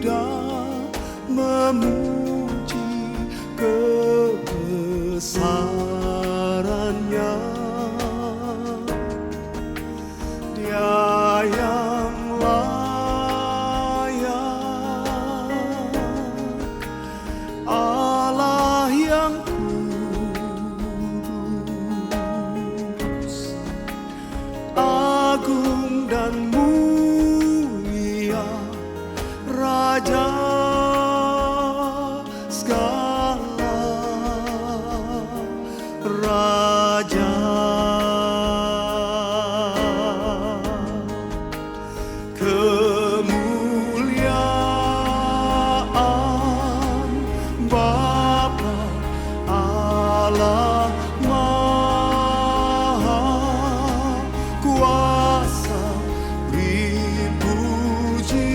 mulia memuji kebesarannya. Dia yang layak, Allah yang kudus, agung dan mulia, Raja segala raja. Kemuliaan Bapa Allah Maha Kuasa, beri pujian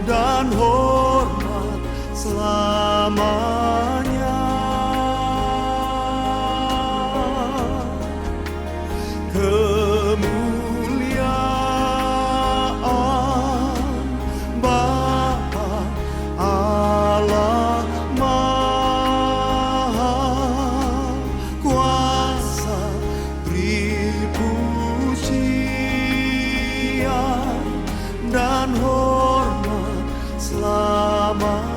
dan hormat selamanya. Kemuliaan Bapa Allah Maha Kuasa, beri pujian dan hormat selamanya.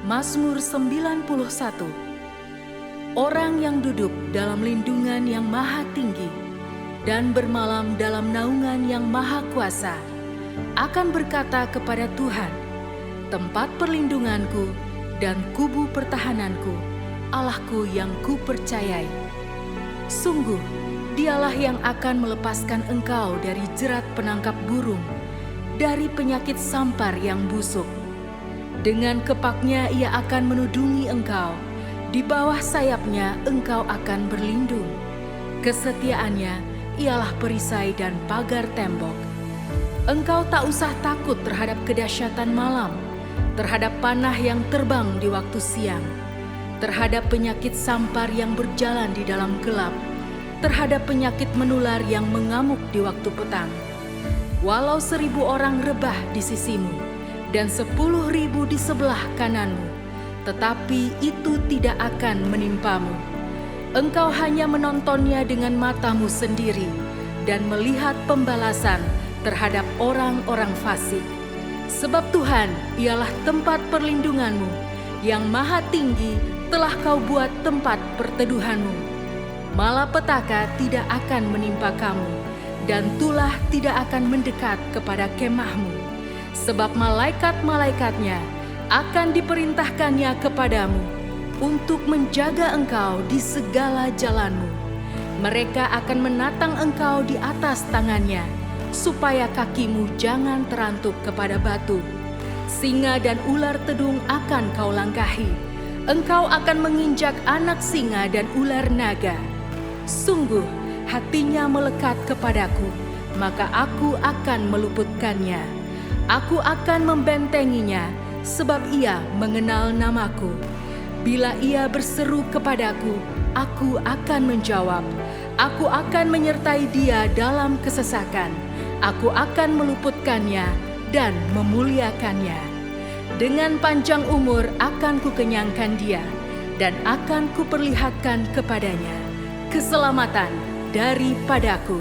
Mazmur 91. Orang yang duduk dalam lindungan yang maha tinggi dan bermalam dalam naungan yang maha kuasa akan berkata kepada Tuhan, tempat perlindunganku dan kubu pertahananku, Allahku yang kupercayai. Sungguh, dialah yang akan melepaskan engkau dari jerat penangkap burung, dari penyakit sampar yang busuk. Dengan kepaknya ia akan menudungi engkau, di bawah sayapnya engkau akan berlindung. Kesetiaannya ialah perisai dan pagar tembok. Engkau tak usah takut terhadap kedahsyatan malam, terhadap panah yang terbang di waktu siang, terhadap penyakit sampar yang berjalan di dalam gelap, terhadap penyakit menular yang mengamuk di waktu petang. Walau 1.000 orang rebah di sisimu dan 10.000 di sebelah kananmu, tetapi itu tidak akan menimpamu. Engkau hanya menontonnya dengan matamu sendiri dan melihat pembalasan terhadap orang-orang fasik. Sebab Tuhan ialah tempat perlindunganmu, yang maha tinggi telah kau buat tempat perteduhanmu. Malapetaka tidak akan menimpa kamu, dan tulah tidak akan mendekat kepada kemahmu. Sebab malaikat-malaikatnya akan diperintahkannya kepadamu untuk menjaga engkau di segala jalanmu. Mereka akan menatang engkau di atas tangannya, supaya kakimu jangan terantuk kepada batu. Singa dan ular tedung akan kau langkahi. Engkau akan menginjak anak singa dan ular naga. Sungguh, hatinya melekat kepadaku, maka aku akan meluputkannya. Aku akan membentenginya, sebab ia mengenal namaku. Bila ia berseru kepadaku, aku akan menjawab. Aku akan menyertai dia dalam kesesakan. Aku akan meluputkannya dan memuliakannya. Dengan panjang umur akan kukenyangkan dia, dan akan kuperlihatkan kepadanya keselamatan daripadaku.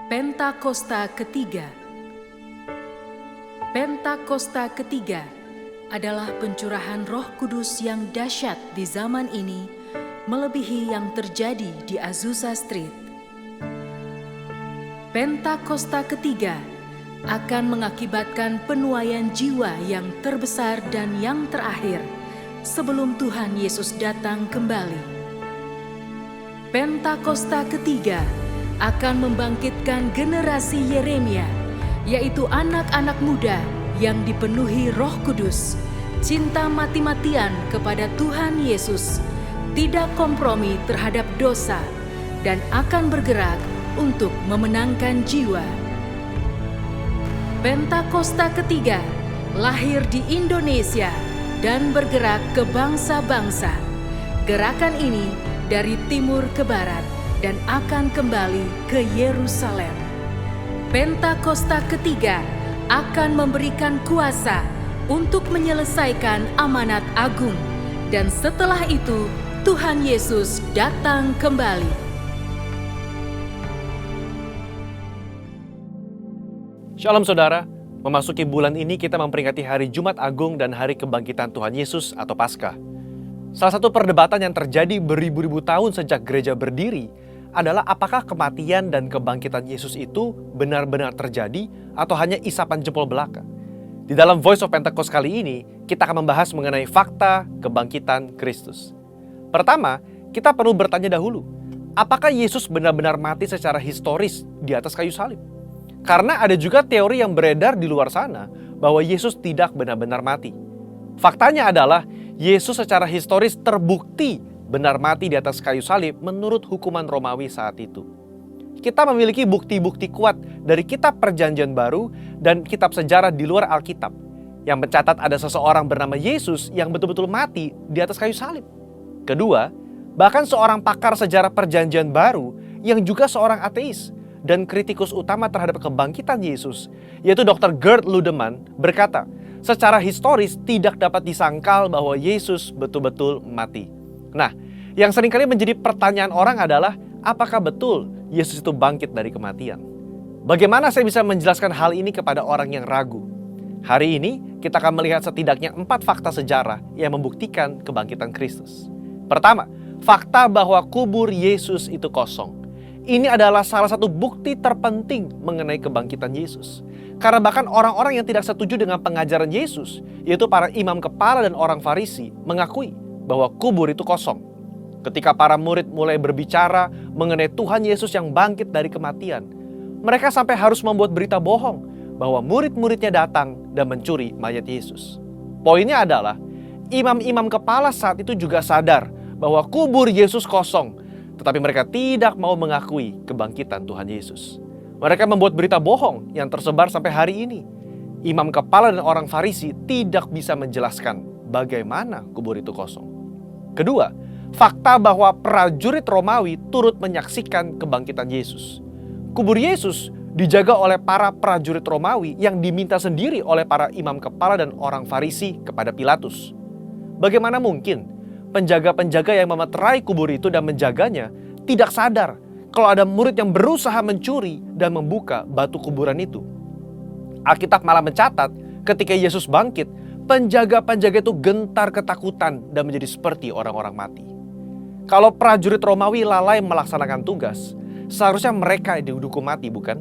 Pentakosta ketiga. Pentakosta ketiga adalah pencurahan Roh Kudus yang dahsyat di zaman ini, melebihi yang terjadi di Azusa Street. Pentakosta ketiga akan mengakibatkan penuaian jiwa yang terbesar dan yang terakhir sebelum Tuhan Yesus datang kembali. Pentakosta ketiga akan membangkitkan generasi Yeremia, yaitu anak-anak muda yang dipenuhi Roh Kudus, cinta mati-matian kepada Tuhan Yesus, tidak kompromi terhadap dosa, dan akan bergerak untuk memenangkan jiwa. Pentakosta ketiga lahir di Indonesia dan bergerak ke bangsa-bangsa. Gerakan ini dari timur ke barat dan akan kembali ke Yerusalem. Pentakosta ketiga akan memberikan kuasa untuk menyelesaikan amanat agung, dan setelah itu Tuhan Yesus datang kembali. Shalom saudara, memasuki bulan ini kita memperingati hari Jumat Agung dan hari kebangkitan Tuhan Yesus atau Paskah. Salah satu perdebatan yang terjadi beribu-ribu tahun sejak gereja berdiri adalah apakah kematian dan kebangkitan Yesus itu benar-benar terjadi atau hanya isapan jempol belaka. Di dalam Voice of Pentecost kali ini, kita akan membahas mengenai fakta kebangkitan Kristus. Pertama, kita perlu bertanya dahulu, apakah Yesus benar-benar mati secara historis di atas kayu salib? Karena ada juga teori yang beredar di luar sana bahwa Yesus tidak benar-benar mati. Faktanya adalah Yesus secara historis terbukti benar mati di atas kayu salib menurut hukuman Romawi saat itu. Kita memiliki bukti-bukti kuat dari kitab Perjanjian Baru dan kitab sejarah di luar Alkitab yang mencatat ada seseorang bernama Yesus yang betul-betul mati di atas kayu salib. Kedua, bahkan seorang pakar sejarah Perjanjian Baru yang juga seorang ateis dan kritikus utama terhadap kebangkitan Yesus, yaitu Dr. Gerd Ludemann, berkata, secara historis tidak dapat disangkal bahwa Yesus betul-betul mati. Nah, yang seringkali menjadi pertanyaan orang adalah, apakah betul Yesus itu bangkit dari kematian? Bagaimana saya bisa menjelaskan hal ini kepada orang yang ragu? Hari ini, kita akan melihat setidaknya 4 fakta sejarah yang membuktikan kebangkitan Kristus. Pertama, fakta bahwa kubur Yesus itu kosong. Ini adalah salah satu bukti terpenting mengenai kebangkitan Yesus. Karena bahkan orang-orang yang tidak setuju dengan pengajaran Yesus, yaitu para imam kepala dan orang Farisi, mengakui bahwa kubur itu kosong. Ketika para murid mulai berbicara mengenai Tuhan Yesus yang bangkit dari kematian, mereka sampai harus membuat berita bohong bahwa murid-muridnya datang dan mencuri mayat Yesus. Poinnya adalah, imam-imam kepala saat itu juga sadar bahwa kubur Yesus kosong, tetapi mereka tidak mau mengakui kebangkitan Tuhan Yesus. Mereka membuat berita bohong yang tersebar sampai hari ini. Imam kepala dan orang Farisi tidak bisa menjelaskan bagaimana kubur itu kosong. Kedua, fakta bahwa prajurit Romawi turut menyaksikan kebangkitan Yesus. Kubur Yesus dijaga oleh para prajurit Romawi yang diminta sendiri oleh para imam kepala dan orang Farisi kepada Pilatus. Bagaimana mungkin penjaga-penjaga yang memeterai kubur itu dan menjaganya tidak sadar kalau ada murid yang berusaha mencuri dan membuka batu kuburan itu? Alkitab malah mencatat ketika Yesus bangkit, penjaga-penjaga itu gentar ketakutan dan menjadi seperti orang-orang mati. Kalau prajurit Romawi lalai melaksanakan tugas, seharusnya mereka dihukum mati, bukan?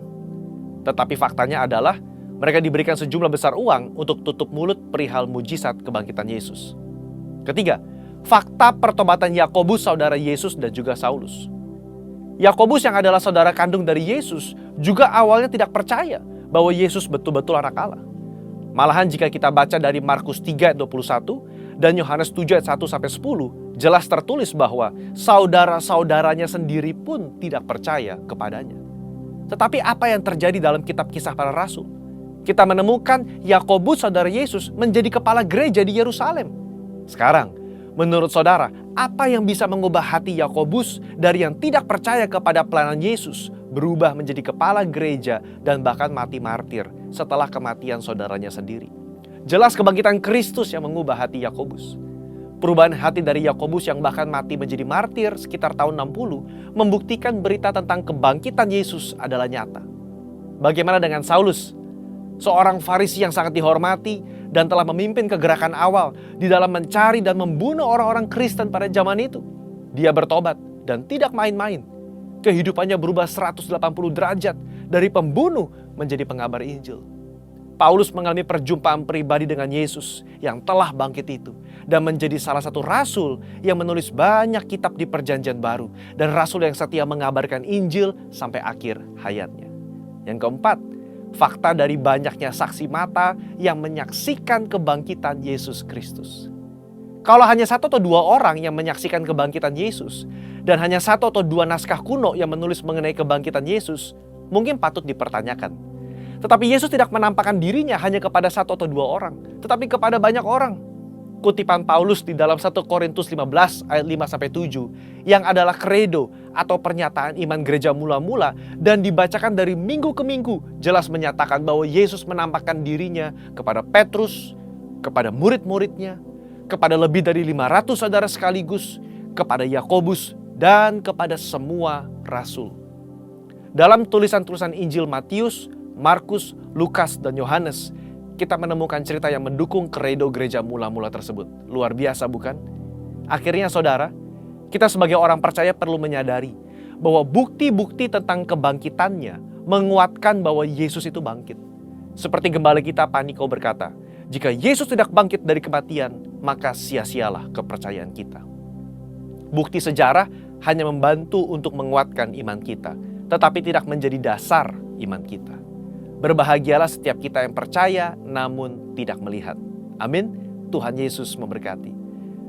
Tetapi faktanya adalah mereka diberikan sejumlah besar uang untuk tutup mulut perihal mujizat kebangkitan Yesus. Ketiga, fakta pertobatan Yakobus saudara Yesus dan juga Saulus. Yakobus yang adalah saudara kandung dari Yesus juga awalnya tidak percaya bahwa Yesus betul-betul anak Allah. Malahan jika kita baca dari Markus 3 ayat 21 dan Yohanes 7 ayat 1-10, jelas tertulis bahwa saudara-saudaranya sendiri pun tidak percaya kepadanya. Tetapi apa yang terjadi dalam kitab Kisah Para Rasul? Kita menemukan Yakobus saudara Yesus menjadi kepala gereja di Yerusalem. Sekarang, menurut saudara, apa yang bisa mengubah hati Yakobus dari yang tidak percaya kepada pelayanan Yesus berubah menjadi kepala gereja, dan bahkan mati martir setelah kematian saudaranya sendiri. Jelas kebangkitan Kristus yang mengubah hati Yakobus. Perubahan hati dari Yakobus yang bahkan mati menjadi martir sekitar tahun 60 membuktikan berita tentang kebangkitan Yesus adalah nyata. Bagaimana dengan Saulus? Seorang Farisi yang sangat dihormati dan telah memimpin kegerakan awal di dalam mencari dan membunuh orang-orang Kristen pada zaman itu. Dia bertobat dan tidak main-main. Kehidupannya berubah 180 derajat dari pembunuh menjadi pengabar Injil. Paulus mengalami perjumpaan pribadi dengan Yesus yang telah bangkit itu dan menjadi salah satu rasul yang menulis banyak kitab di Perjanjian Baru dan rasul yang setia mengabarkan Injil sampai akhir hayatnya. Yang keempat, fakta dari banyaknya saksi mata yang menyaksikan kebangkitan Yesus Kristus. Kalau hanya 1 atau 2 orang yang menyaksikan kebangkitan Yesus dan hanya 1 atau 2 naskah kuno yang menulis mengenai kebangkitan Yesus, mungkin patut dipertanyakan. Tetapi Yesus tidak menampakkan dirinya hanya kepada 1 atau 2 orang, tetapi kepada banyak orang. Kutipan Paulus di dalam 1 Korintus 15 ayat 5-7 yang adalah kredo atau pernyataan iman gereja mula-mula dan dibacakan dari minggu ke minggu jelas menyatakan bahwa Yesus menampakkan dirinya kepada Petrus, kepada murid-muridnya, kepada lebih dari 500 saudara sekaligus, kepada Yakobus, dan kepada semua rasul. Dalam tulisan-tulisan Injil Matius, Markus, Lukas, dan Yohanes, kita menemukan cerita yang mendukung kredo gereja mula-mula tersebut. Luar biasa bukan? Akhirnya saudara, kita sebagai orang percaya perlu menyadari bahwa bukti-bukti tentang kebangkitannya menguatkan bahwa Yesus itu bangkit. Seperti gembala kita Paniko berkata, jika Yesus tidak bangkit dari kematian, maka sia-sialah kepercayaan kita. Bukti sejarah hanya membantu untuk menguatkan iman kita, tetapi tidak menjadi dasar iman kita. Berbahagialah setiap kita yang percaya namun tidak melihat. Amin. Tuhan Yesus memberkati.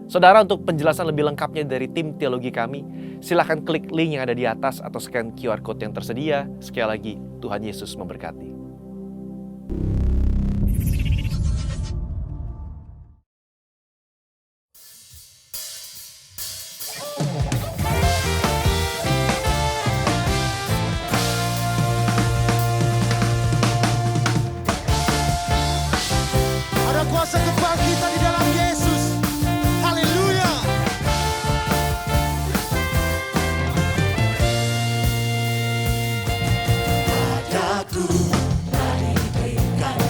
Saudara, untuk penjelasan lebih lengkapnya dari tim teologi kami, silakan klik link yang ada di atas atau scan QR Code yang tersedia. Sekali lagi, Tuhan Yesus memberkati. Ada kuasa kebangkitan di dalam Yesus. Haleluya. Padaku telah diberikan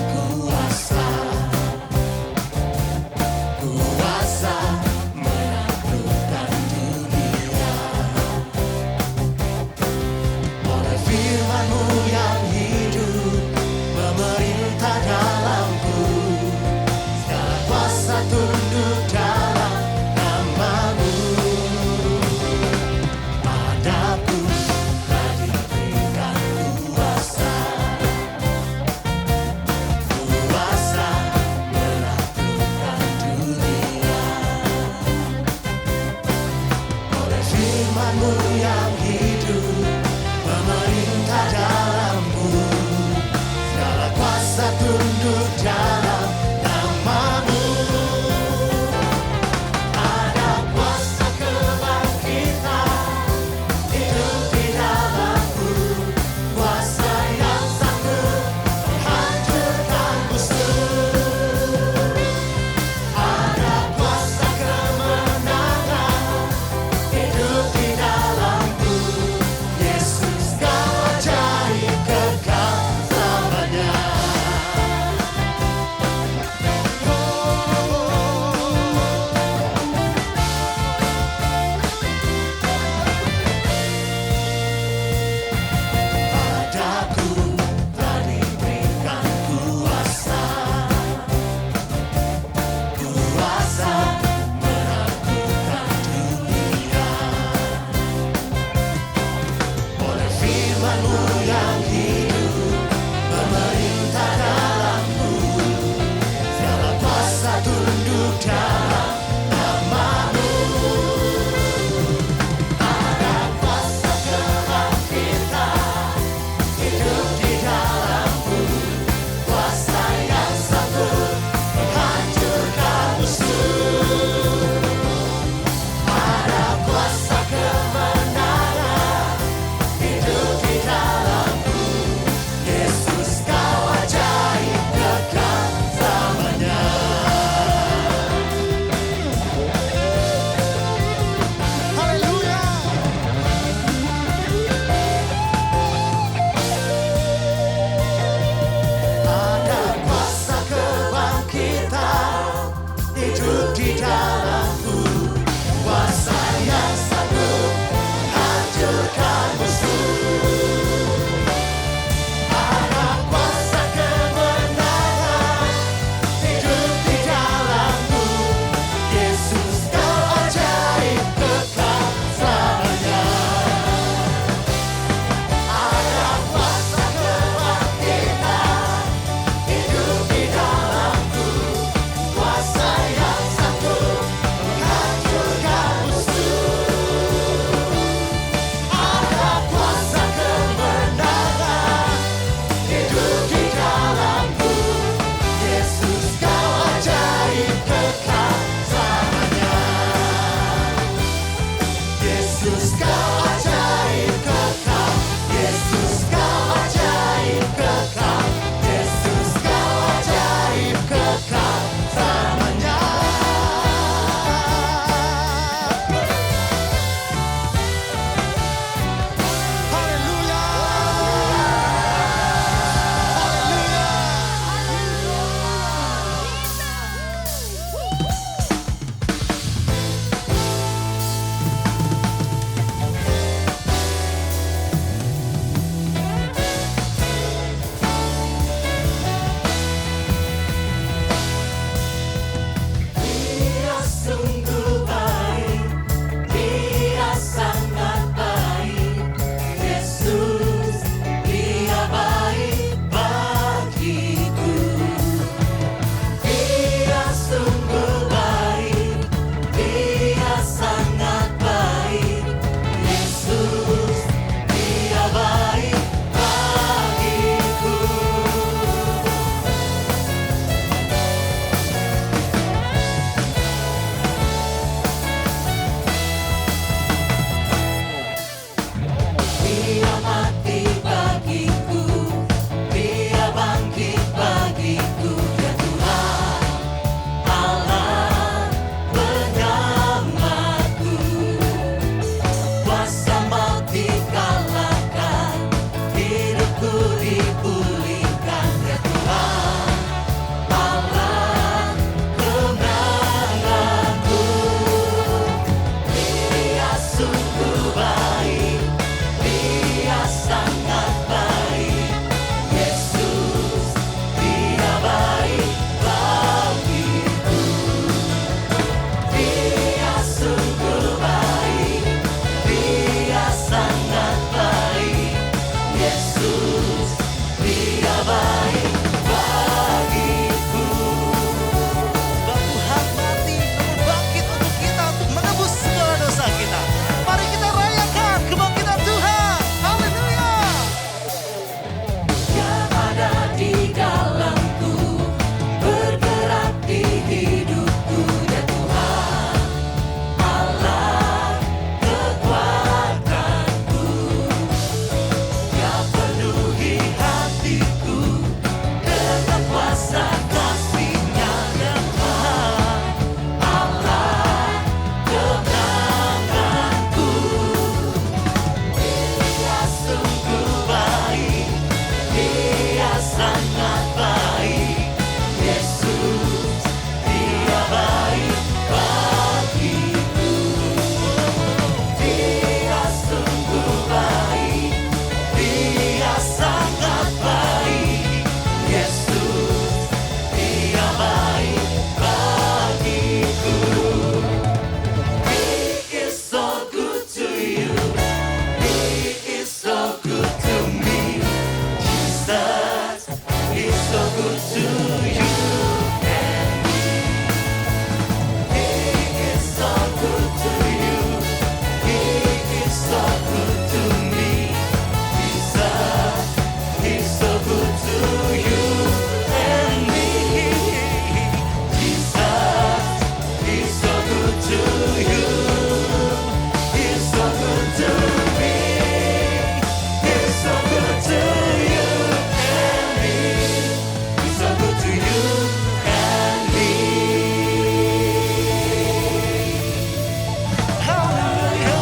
good to you and me. He is so good to you. He is so good to me. Jesus, He's so good to you and me. Jesus, He's so good to you. He's so good to me. He's so good to you and me. He's so good to you and me. Hallelujah.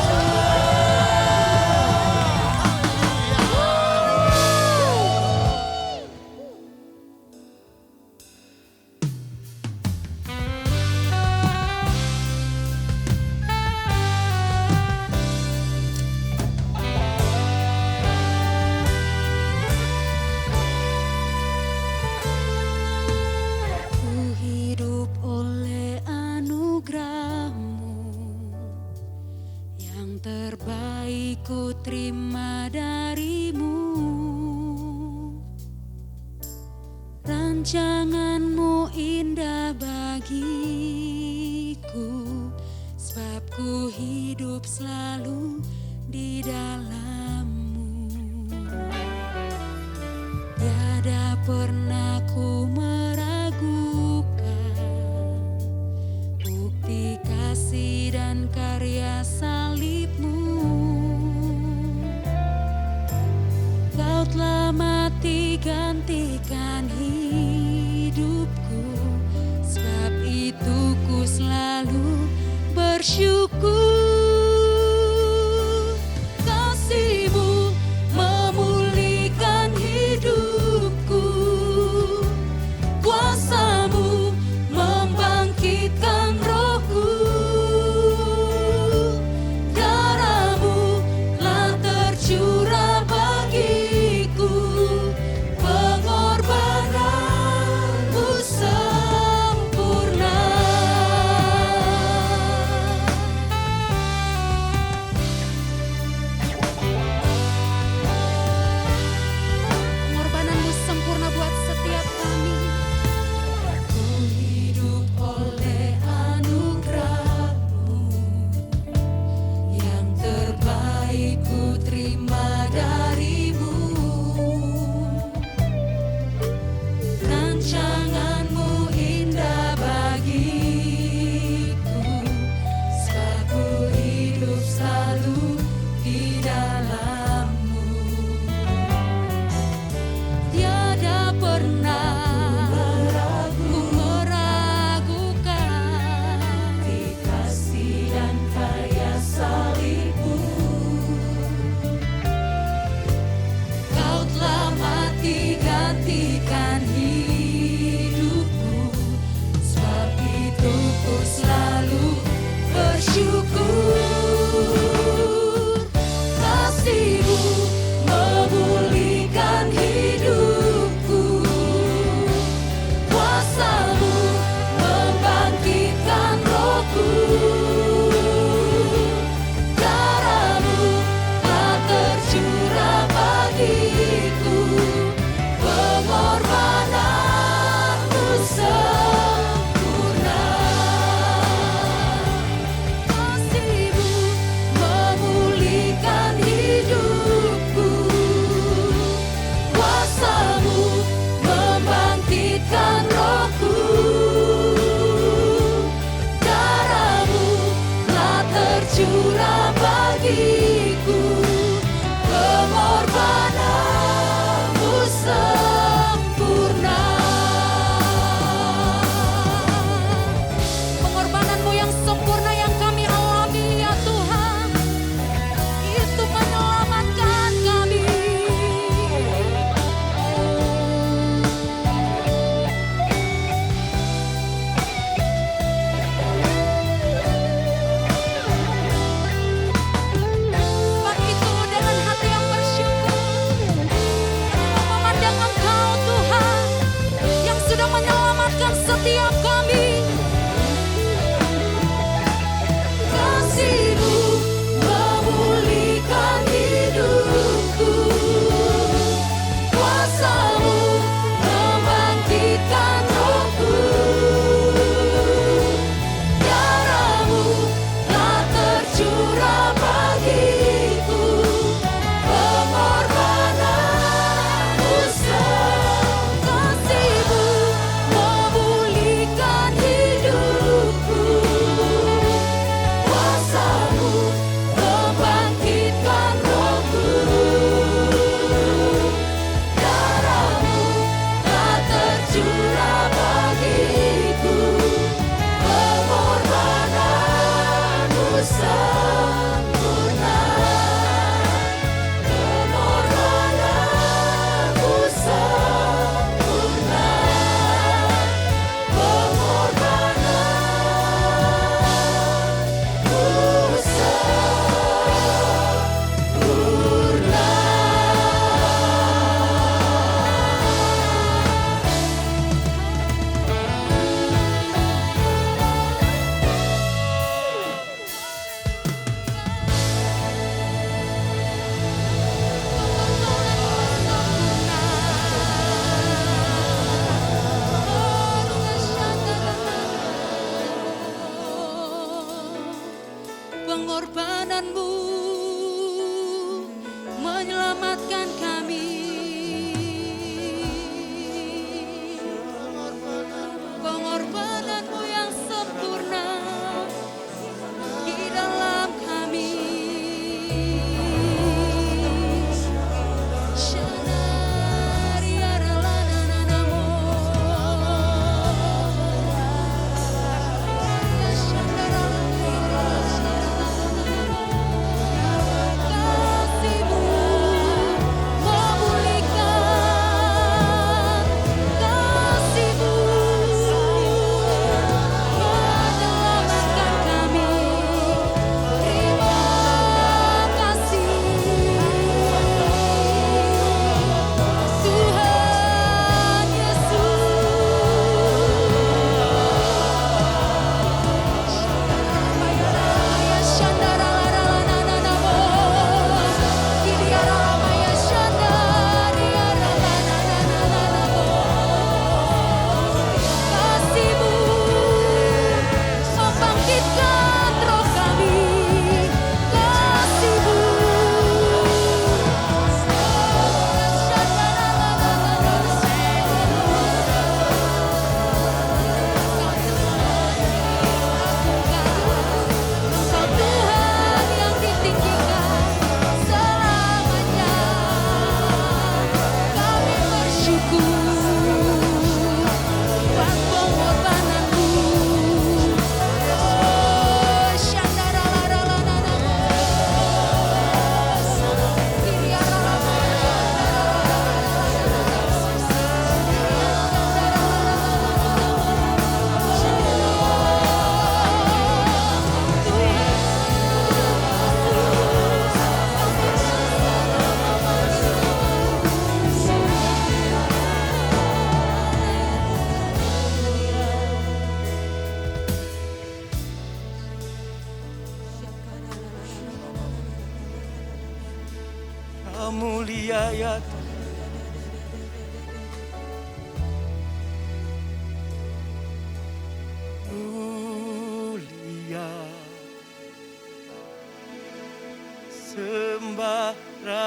Ku hidup oleh anugerah-Mu, yang terbaik ku terima dari-Mu. Rancangan-Mu indah bagiku, sebab ku hidup selalu di dalam-Mu. Tiada pernah ku meragukan bukti kasih dan karya salib-Mu. Kau telah mati gantikan hidupku, sebab itu ku selalu bersyukur. Kasih-Mu memulihkan hidupku, kuasa-Mu membangkitkan rohku. Darah-Mu telah tercurah bagiku, pengorbanan-Mu sempurna. Pengorbanan-Mu sempurna buat setiap kami. Ku hidup oleh anugerah-Mu, yang terbaik ku terima dari-Mu. Rancangan-Mu indah bagiku, sebab ku hidup selalu di dalam-Mu. Tiada pernah ku meragukan kasih dan karya salib-Mu. Kau telah mati gantikan hidupku, sebab itu ku selalu bersyukur. Kasih-Mu memulihkan hidupku, kuasa-Mu membangkitkan rohku. Darah-Mu telah tercurah bagiku, pengorbanan-Mu sempurna. Kasih-Mu memulihkan hidupku, kuasa-Mu membangkitkan rohku. Darah-Mu telah tercurah bagiku, pengorbanan-Mu sempurna. Pengorbanan-Mu yang sempurna yang kami alami, ya Tuhan, itu menyelamatkan kami. Sebab itu dengan hati yang bersyukur, memandang Engkau Tuhan, yang sudah menyelamatkan setiap kami. Kasih-Mu memulihkan hidupku, kuasa-Mu membangkitkan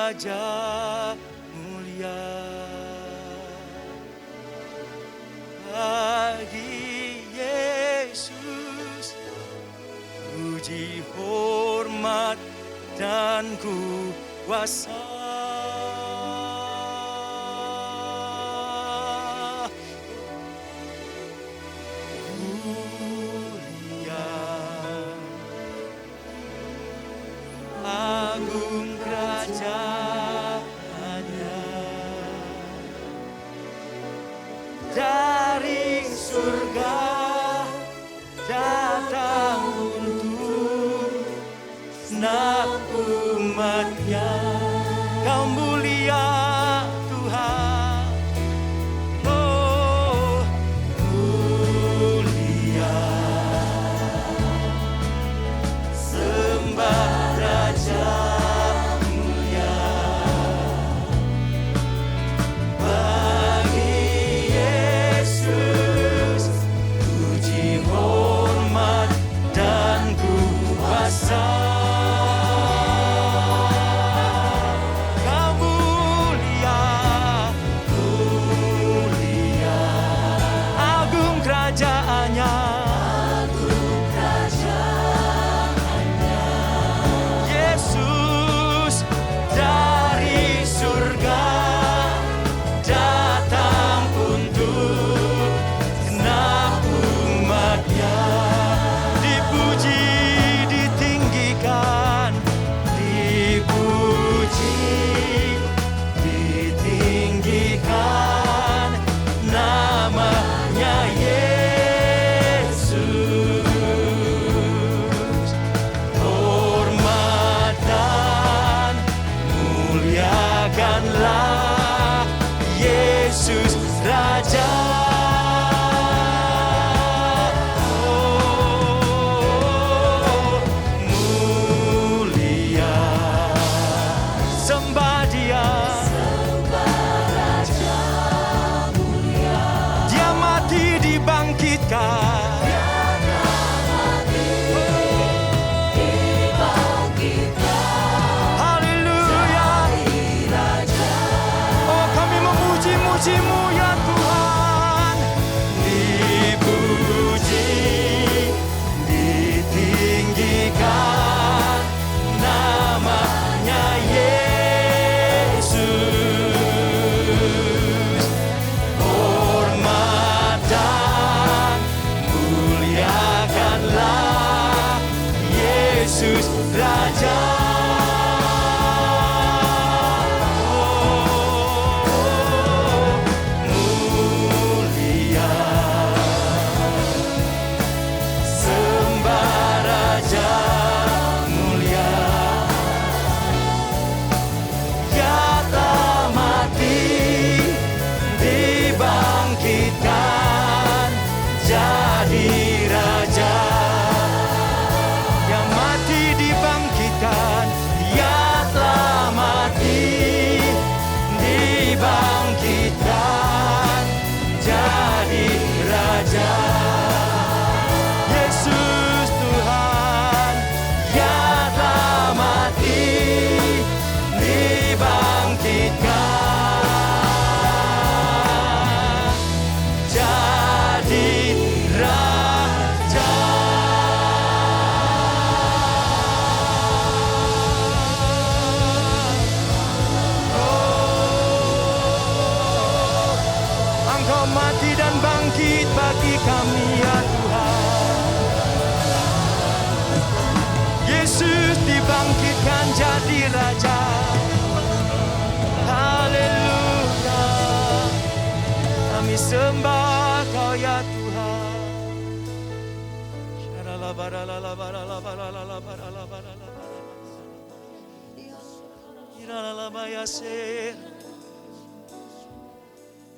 Raja mulia. Bagi Yesus puji, hormat, dan kuasa. Mulia, agung kerajaannya, dari surga datang untuk nak umatnya. Kau mulia Tuhan, oh mulia, sembah Raja mulia. Bagi Yesus puji, hormat, dan kuasa. Kau mulia, mulia, agung kerajaannya, Yesus dari surga datang untuk genap umatnya. Dipuji, ditinggikan, dipuji, ditinggikan, namanya Yesus. Hormat dan muliakanlah Yesus Raja. Oh, mulia, sembah Dia. Dia mati dibangkitkan. Haleluya. Oh, kami memuji-muji-Mu ya Tuhan. Dipuji, ditinggikan, namanya Yesus. Hormat dan muliakanlah Yesus Raja. Oh, mulia, sembah Raja mulia. Dia telah mati, dibangkitkan, jadi Raja. Yang mati dibangkitkan, Dia telah mati, dibangkitkan, jadi Raja. Yesus Tuhan, Dia telah mati, dibangkitkan, jadi Raja. Engkau mati dan bangkit bagi kami ya Tuhan. Yesus dibangkitkan jadi Raja. Haleluya. Kami sembah Kau ya Tuhan.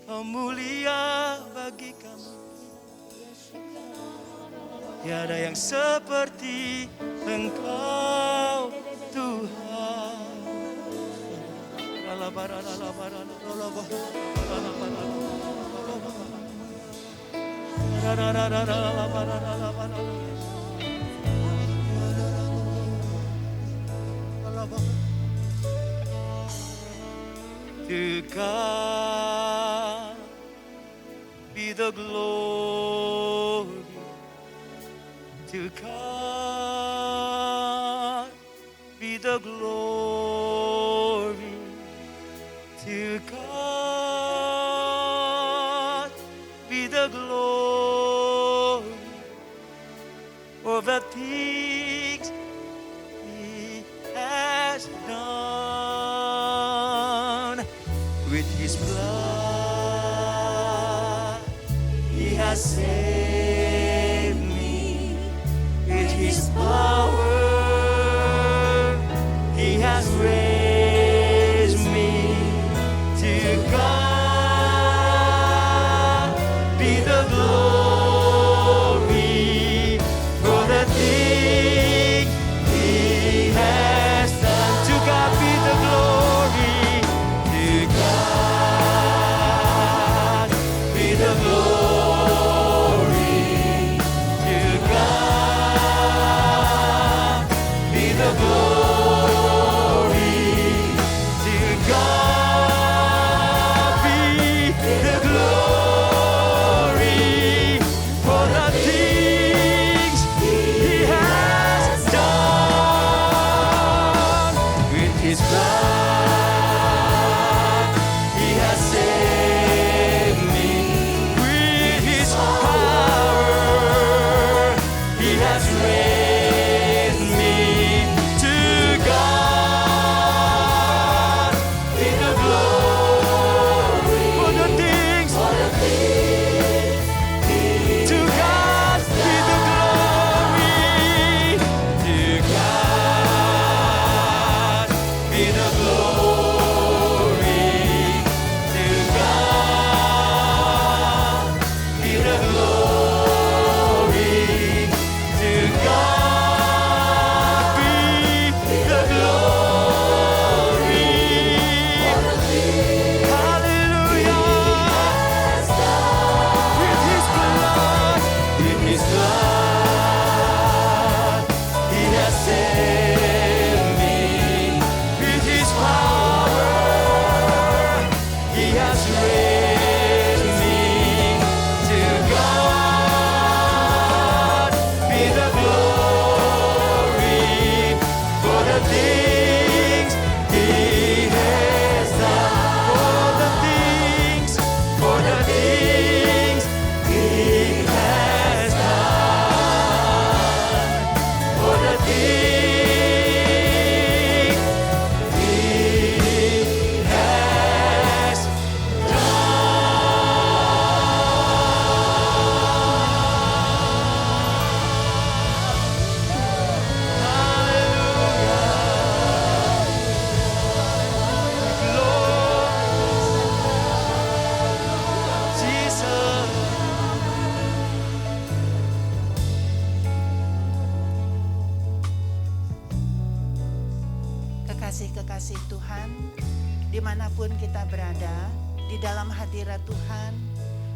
Kau mulia bagi kami. Tiada yang seperti Engkau Tuhan. To God be the glory. To God be the glory. To God be the glory for the things He has done. With His blood He has saved me. With His power He has raised me. To God be the glory for the things He has done. To God be the glory. To God be the glory. To God be the glory. To God be the glory for the things He has done. With His blood He has saved me. With His power He has raised me. To God be the glory for the things. To God be the glory. To God be the glory. To God be the glory. To God be the glory. Hallelujah. With His blood, He has saved me. With His power, He has raised me. To God be the glory for the things He has done. For the things He has done. For the things He has Jesus. Kekasih-kekasih Tuhan, dimanapun kita berada, di dalam hadirat Tuhan,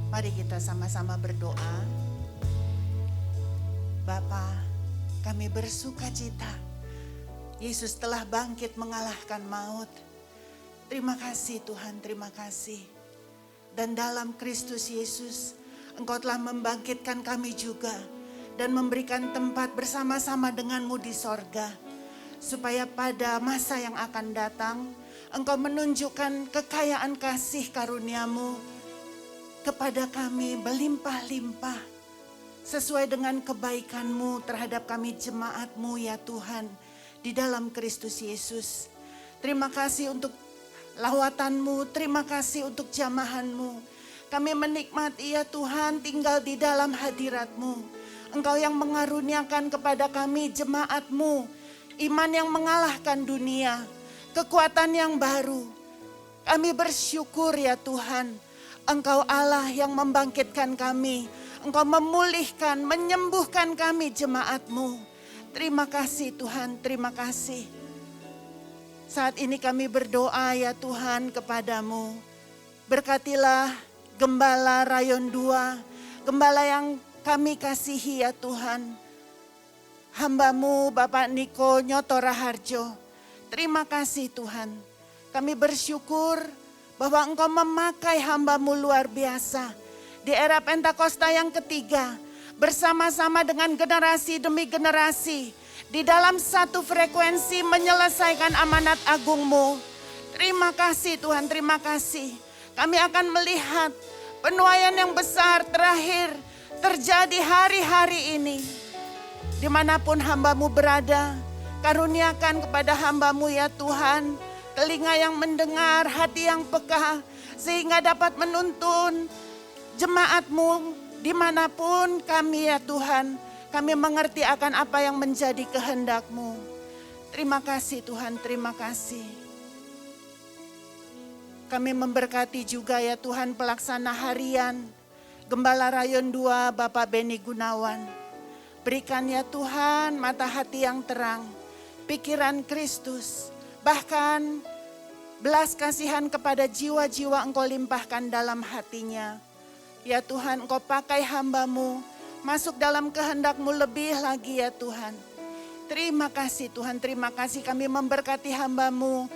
mari kita sama-sama berdoa. Bapa, kami bersuka cita. Yesus telah bangkit mengalahkan maut. Terima kasih Tuhan, terima kasih. Dan dalam Kristus Yesus, Engkau telah membangkitkan kami juga dan memberikan tempat bersama-sama denganmu di sorga. Supaya pada masa yang akan datang, Engkau menunjukkan kekayaan kasih karunia-Mu kepada kami berlimpah-limpah. Sesuai dengan kebaikan-Mu terhadap kami jemaat-Mu ya Tuhan, di dalam Kristus Yesus. Terima kasih untuk lawatan-Mu, terima kasih untuk jamahan-Mu. Kami menikmati ya Tuhan tinggal di dalam hadirat-Mu. Engkau yang mengaruniakan kepada kami jemaat-Mu, iman yang mengalahkan dunia, kekuatan yang baru. Kami bersyukur ya Tuhan, Engkau Allah yang membangkitkan kami. Engkau memulihkan, menyembuhkan kami jemaat-Mu. Terima kasih Tuhan, terima kasih. Saat ini kami berdoa ya Tuhan kepadamu. Berkatilah Gembala Rayon 2, Gembala yang kami kasihi ya Tuhan. Hamba-Mu Bapak Niko Nyoto Raharjo. Terima kasih Tuhan. Kami bersyukur bahwa Engkau memakai hamba-Mu luar biasa. Di era Pentakosta yang ketiga, bersama-sama dengan generasi demi generasi, di dalam satu frekuensi menyelesaikan amanat agung-Mu. Terima kasih Tuhan, terima kasih. Kami akan melihat penuaian yang besar terakhir terjadi hari-hari ini. Dimanapun hamba-Mu berada, karuniakan kepada hamba-Mu ya Tuhan, telinga yang mendengar, hati yang peka, sehingga dapat menuntun jemaat-Mu dimanapun kami ya Tuhan. Kami mengerti akan apa yang menjadi kehendak-Mu. Terima kasih Tuhan, terima kasih. Kami memberkati juga ya Tuhan pelaksana harian Gembala Rayon 2 Bapak Beni Gunawan. Berikan ya Tuhan mata hati yang terang, pikiran Kristus, bahkan belas kasihan kepada jiwa-jiwa Engkau limpahkan dalam hatinya. Ya Tuhan, Engkau pakai hamba-Mu masuk dalam kehendak-Mu lebih lagi ya Tuhan. Terima kasih Tuhan, terima kasih kami memberkati hamba-Mu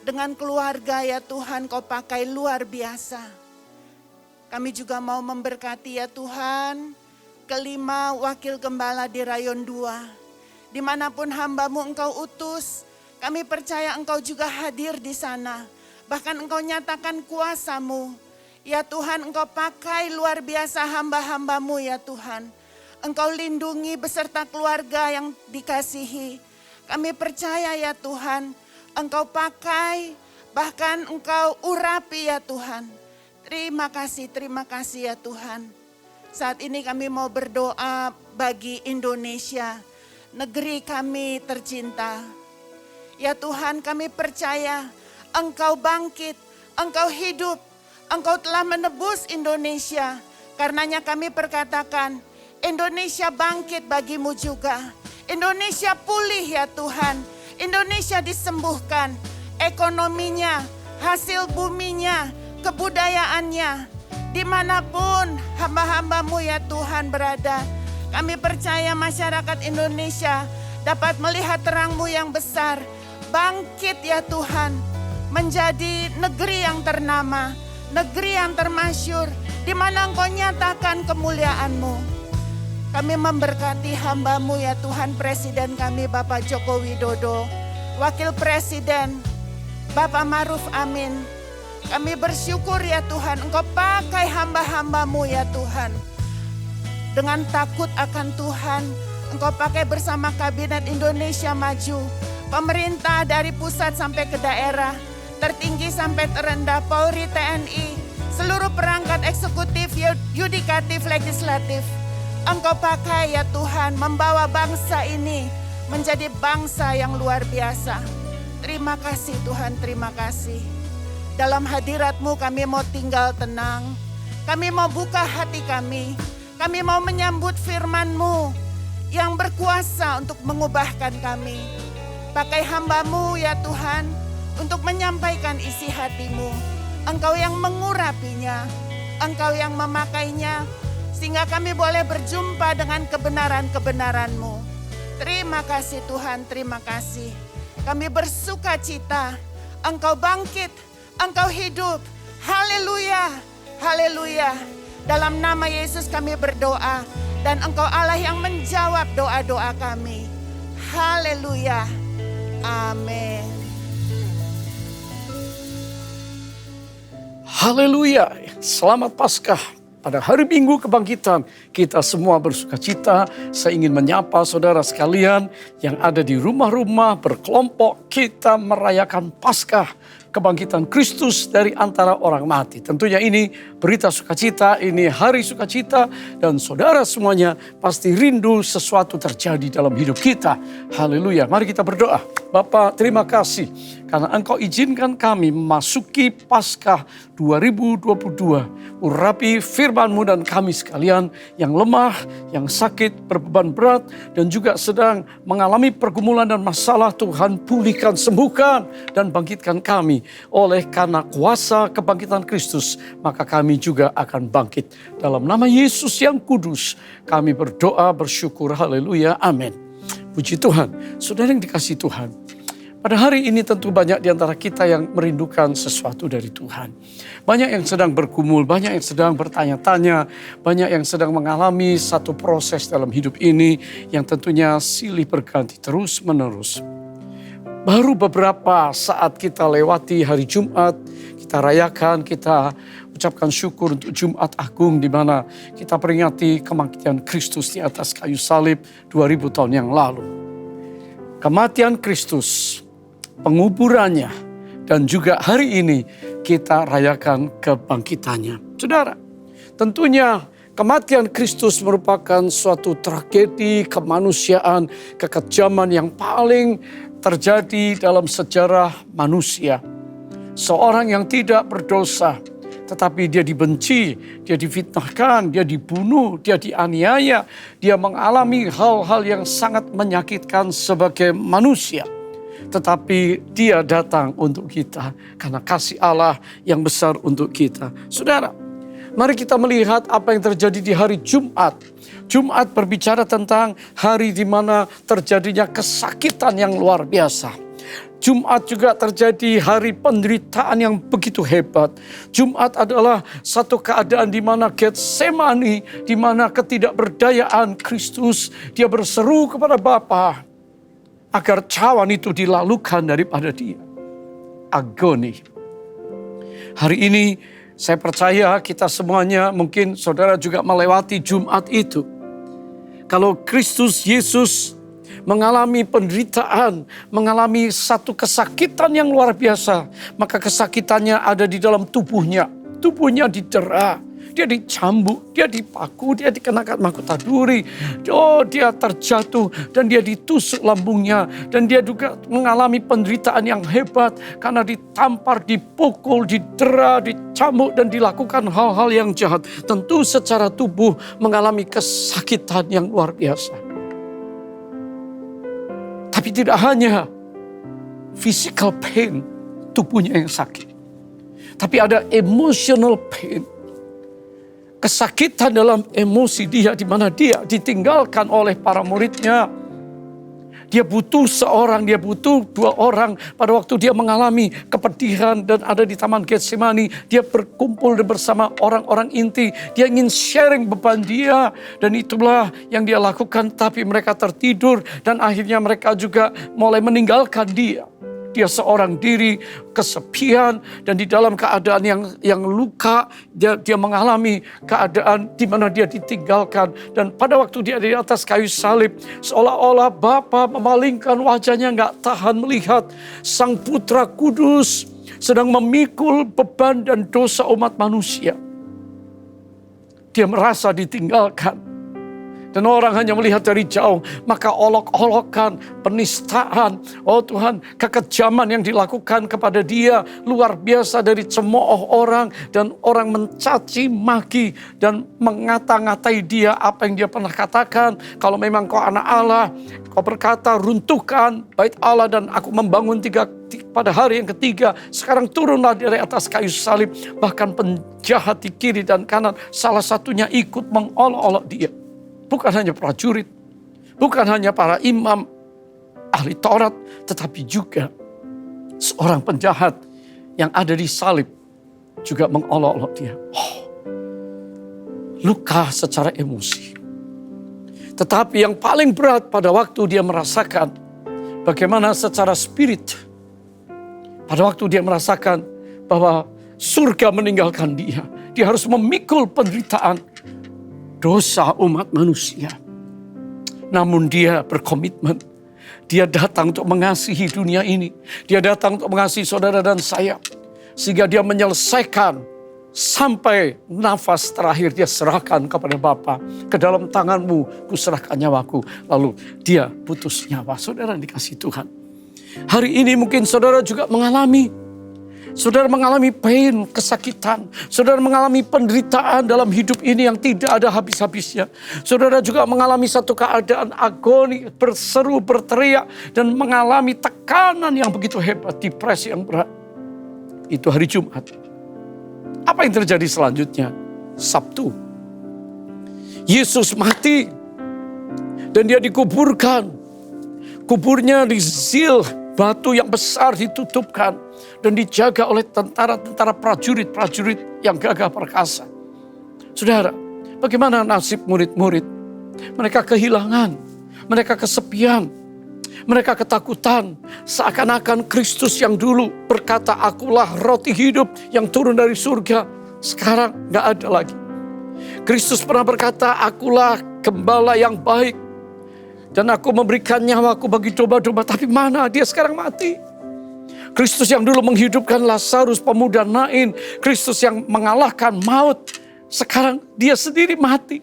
dengan keluarga ya Tuhan, Kau pakai luar biasa. Kami juga mau memberkati ya Tuhan, kelima wakil gembala di Rayon 2. Dimanapun hamba-Mu Engkau utus, kami percaya Engkau juga hadir di sana. Bahkan Engkau nyatakan kuasa-Mu. Ya Tuhan, Engkau pakai luar biasa hamba-hamba-Mu ya Tuhan. Engkau lindungi beserta keluarga yang dikasihi. Kami percaya ya Tuhan, Engkau pakai, bahkan Engkau urapi ya Tuhan. Terima kasih ya Tuhan. Saat ini kami mau berdoa bagi Indonesia, negeri kami tercinta. Ya Tuhan, kami percaya Engkau bangkit, Engkau hidup, Engkau telah menebus Indonesia. Karenanya kami perkatakan, Indonesia bangkit bagimu juga. Indonesia pulih ya Tuhan. Indonesia disembuhkan, ekonominya, hasil buminya, kebudayaannya. Dimanapun hamba-hamba-Mu ya Tuhan berada, kami percaya masyarakat Indonesia dapat melihat terang-Mu yang besar. Bangkit ya Tuhan, menjadi negeri yang ternama, negeri yang termasyur, di mana Engkau nyatakan kemuliaan-Mu. Kami memberkati hamba-Mu ya Tuhan, Presiden kami Bapak Joko Widodo, Wakil Presiden Bapak Maruf Amin. Kami bersyukur ya Tuhan, Engkau pakai hamba-hamba-Mu ya Tuhan. Dengan takut akan Tuhan, Engkau pakai bersama Kabinet Indonesia Maju. Pemerintah dari pusat sampai ke daerah, tertinggi sampai terendah, Polri, TNI, seluruh perangkat eksekutif, yudikatif, legislatif. Engkau pakai ya Tuhan, membawa bangsa ini menjadi bangsa yang luar biasa. Terima kasih Tuhan, terima kasih. Dalam hadirat-Mu kami mau tinggal tenang. Kami mau buka hati kami. Kami mau menyambut firman-Mu yang berkuasa untuk mengubahkan kami. Pakai hamba-Mu ya Tuhan untuk menyampaikan isi hati-Mu. Engkau yang mengurapinya, Engkau yang memakainya, sehingga kami boleh berjumpa dengan kebenaran-kebenaran-Mu. Terima kasih Tuhan, terima kasih. Kami bersuka cita, Engkau bangkit, Engkau hidup. Haleluya, haleluya. Dalam nama Yesus kami berdoa, dan Engkau Allah yang menjawab doa-doa kami. Haleluya, amin. Haleluya, selamat Paskah. Pada hari Minggu kebangkitan, kita semua bersuka cita. Saya ingin menyapa saudara sekalian yang ada di rumah-rumah berkelompok. Kita merayakan Paskah, kebangkitan Kristus dari antara orang mati. Tentunya ini berita sukacita, ini hari sukacita, dan saudara semuanya pasti rindu sesuatu terjadi dalam hidup kita. Haleluya, mari kita berdoa. Bapa, terima kasih karena Engkau izinkan kami memasuki Paskah 2022. Urapi firman-Mu dan kami sekalian yang lemah, yang sakit, berbeban berat, dan juga sedang mengalami pergumulan dan masalah. Tuhan pulihkan, sembuhkan, dan bangkitkan kami. Oleh karena kuasa kebangkitan Kristus, maka kami juga akan bangkit. Dalam nama Yesus yang kudus, kami berdoa, bersyukur, haleluya, amin. Puji Tuhan, saudara yang dikasihi Tuhan. Pada hari ini tentu banyak di antara kita yang merindukan sesuatu dari Tuhan. Banyak yang sedang bergumul, banyak yang sedang bertanya-tanya, banyak yang sedang mengalami satu proses dalam hidup ini yang tentunya silih berganti terus-menerus. Baru beberapa saat kita lewati hari Jumat, kita rayakan, kita ucapkan syukur untuk Jumat Agung di mana kita peringati kebangkitan Kristus di atas kayu salib 2000 tahun yang lalu. Kematian Kristus, penguburannya, dan juga hari ini kita rayakan kebangkitannya. Saudara, tentunya kematian Kristus merupakan suatu tragedi kemanusiaan, kekejaman yang paling terjadi dalam sejarah manusia. Seorang yang tidak berdosa, tetapi dia dibenci, dia difitnahkan, dia dibunuh, dia dianiaya, dia mengalami hal-hal yang sangat menyakitkan sebagai manusia. Tetapi dia datang untuk kita karena kasih Allah yang besar untuk kita. Saudara, mari kita melihat apa yang terjadi di hari Jumat. Jumat berbicara tentang hari di mana terjadinya kesakitan yang luar biasa. Jumat juga terjadi hari penderitaan yang begitu hebat. Jumat adalah satu keadaan di mana Getsemani, di mana ketidakberdayaan Kristus, dia berseru kepada Bapa agar cawan itu dilalukan daripada dia. Agoni. Hari ini saya percaya kita semuanya, mungkin saudara juga melewati Jumat itu. Kalau Kristus Yesus mengalami penderitaan, mengalami satu kesakitan yang luar biasa, maka kesakitannya ada di dalam tubuhnya. Tubuhnya didera, dia dicambuk, dia dipaku, dia dikenakan mahkota duri. Dia terjatuh dan dia ditusuk lambungnya. Dan dia juga mengalami penderitaan yang hebat karena ditampar, dipukul, didera, dicambuk dan dilakukan hal-hal yang jahat. Tentu secara tubuh mengalami kesakitan yang luar biasa. Tapi tidak hanya physical pain, tubuhnya yang sakit. Tapi ada emotional pain. Kesakitan dalam emosi dia, di mana dia ditinggalkan oleh para muridnya. Dia butuh seorang, dia butuh dua orang. Pada waktu dia mengalami kepedihan dan ada di Taman Getsemani, dia berkumpul bersama orang-orang inti. Dia ingin sharing beban dia, dan itulah yang dia lakukan. Tapi mereka tertidur dan akhirnya mereka juga mulai meninggalkan dia. Dia seorang diri, kesepian, dan di dalam keadaan yang luka, dia mengalami keadaan di mana dia ditinggalkan. Dan pada waktu dia di atas kayu salib, seolah-olah Bapa memalingkan wajahnya, nggak tahan melihat Sang Putra Kudus sedang memikul beban dan dosa umat manusia. Dia merasa ditinggalkan. Dan orang hanya melihat dari jauh, maka olok-olokan, penistaan, oh Tuhan, kekejaman yang dilakukan kepada dia luar biasa dari cemooh orang, dan orang mencaci maki dan mengata-ngatai dia apa yang dia pernah katakan. Kalau memang kau anak Allah, kau berkata runtuhkan bait Allah dan aku membangun pada hari yang ketiga. Sekarang turunlah dari atas kayu salib. Bahkan penjahat di kiri dan kanan, salah satunya ikut mengolok-olok dia. Bukan hanya prajurit, bukan hanya para imam, ahli Taurat, tetapi juga seorang penjahat yang ada di salib juga mengolok-olok dia. Luka secara emosi. Tetapi yang paling berat pada waktu dia merasakan bagaimana secara spirit, pada waktu dia merasakan bahwa surga meninggalkan dia, dia harus memikul penderitaan dosa umat manusia. Namun dia berkomitmen. Dia datang untuk mengasihi dunia ini. Dia datang untuk mengasihi saudara dan saya. Sehingga dia menyelesaikan sampai nafas terakhir dia serahkan kepada Bapa. Ke dalam tanganmu ku serahkan nyawaku. Lalu dia putus nyawa. Saudara dikasihi Tuhan. Hari ini mungkin saudara juga mengalami. Saudara mengalami pain, kesakitan. Saudara mengalami penderitaan dalam hidup ini yang tidak ada habis-habisnya. Saudara juga mengalami satu keadaan agoni, berseru, berteriak, dan mengalami tekanan yang begitu hebat, depresi yang berat. Itu hari Jumat. Apa yang terjadi selanjutnya? Sabtu. Yesus mati dan dia dikuburkan. Kuburnya di Zil Batu yang besar ditutupkan dan dijaga oleh tentara-tentara prajurit-prajurit yang gagah perkasa. Saudara, bagaimana nasib murid-murid? Mereka kehilangan, mereka kesepian, mereka ketakutan. Seakan-akan Kristus yang dulu berkata, akulah roti hidup yang turun dari surga. Sekarang gak ada lagi. Kristus pernah berkata, akulah gembala yang baik. Dan aku memberikan nyawaku bagi domba-domba. Tapi mana dia sekarang mati? Kristus yang dulu menghidupkan Lazarus, pemuda Nain. Kristus yang mengalahkan maut. Sekarang dia sendiri mati.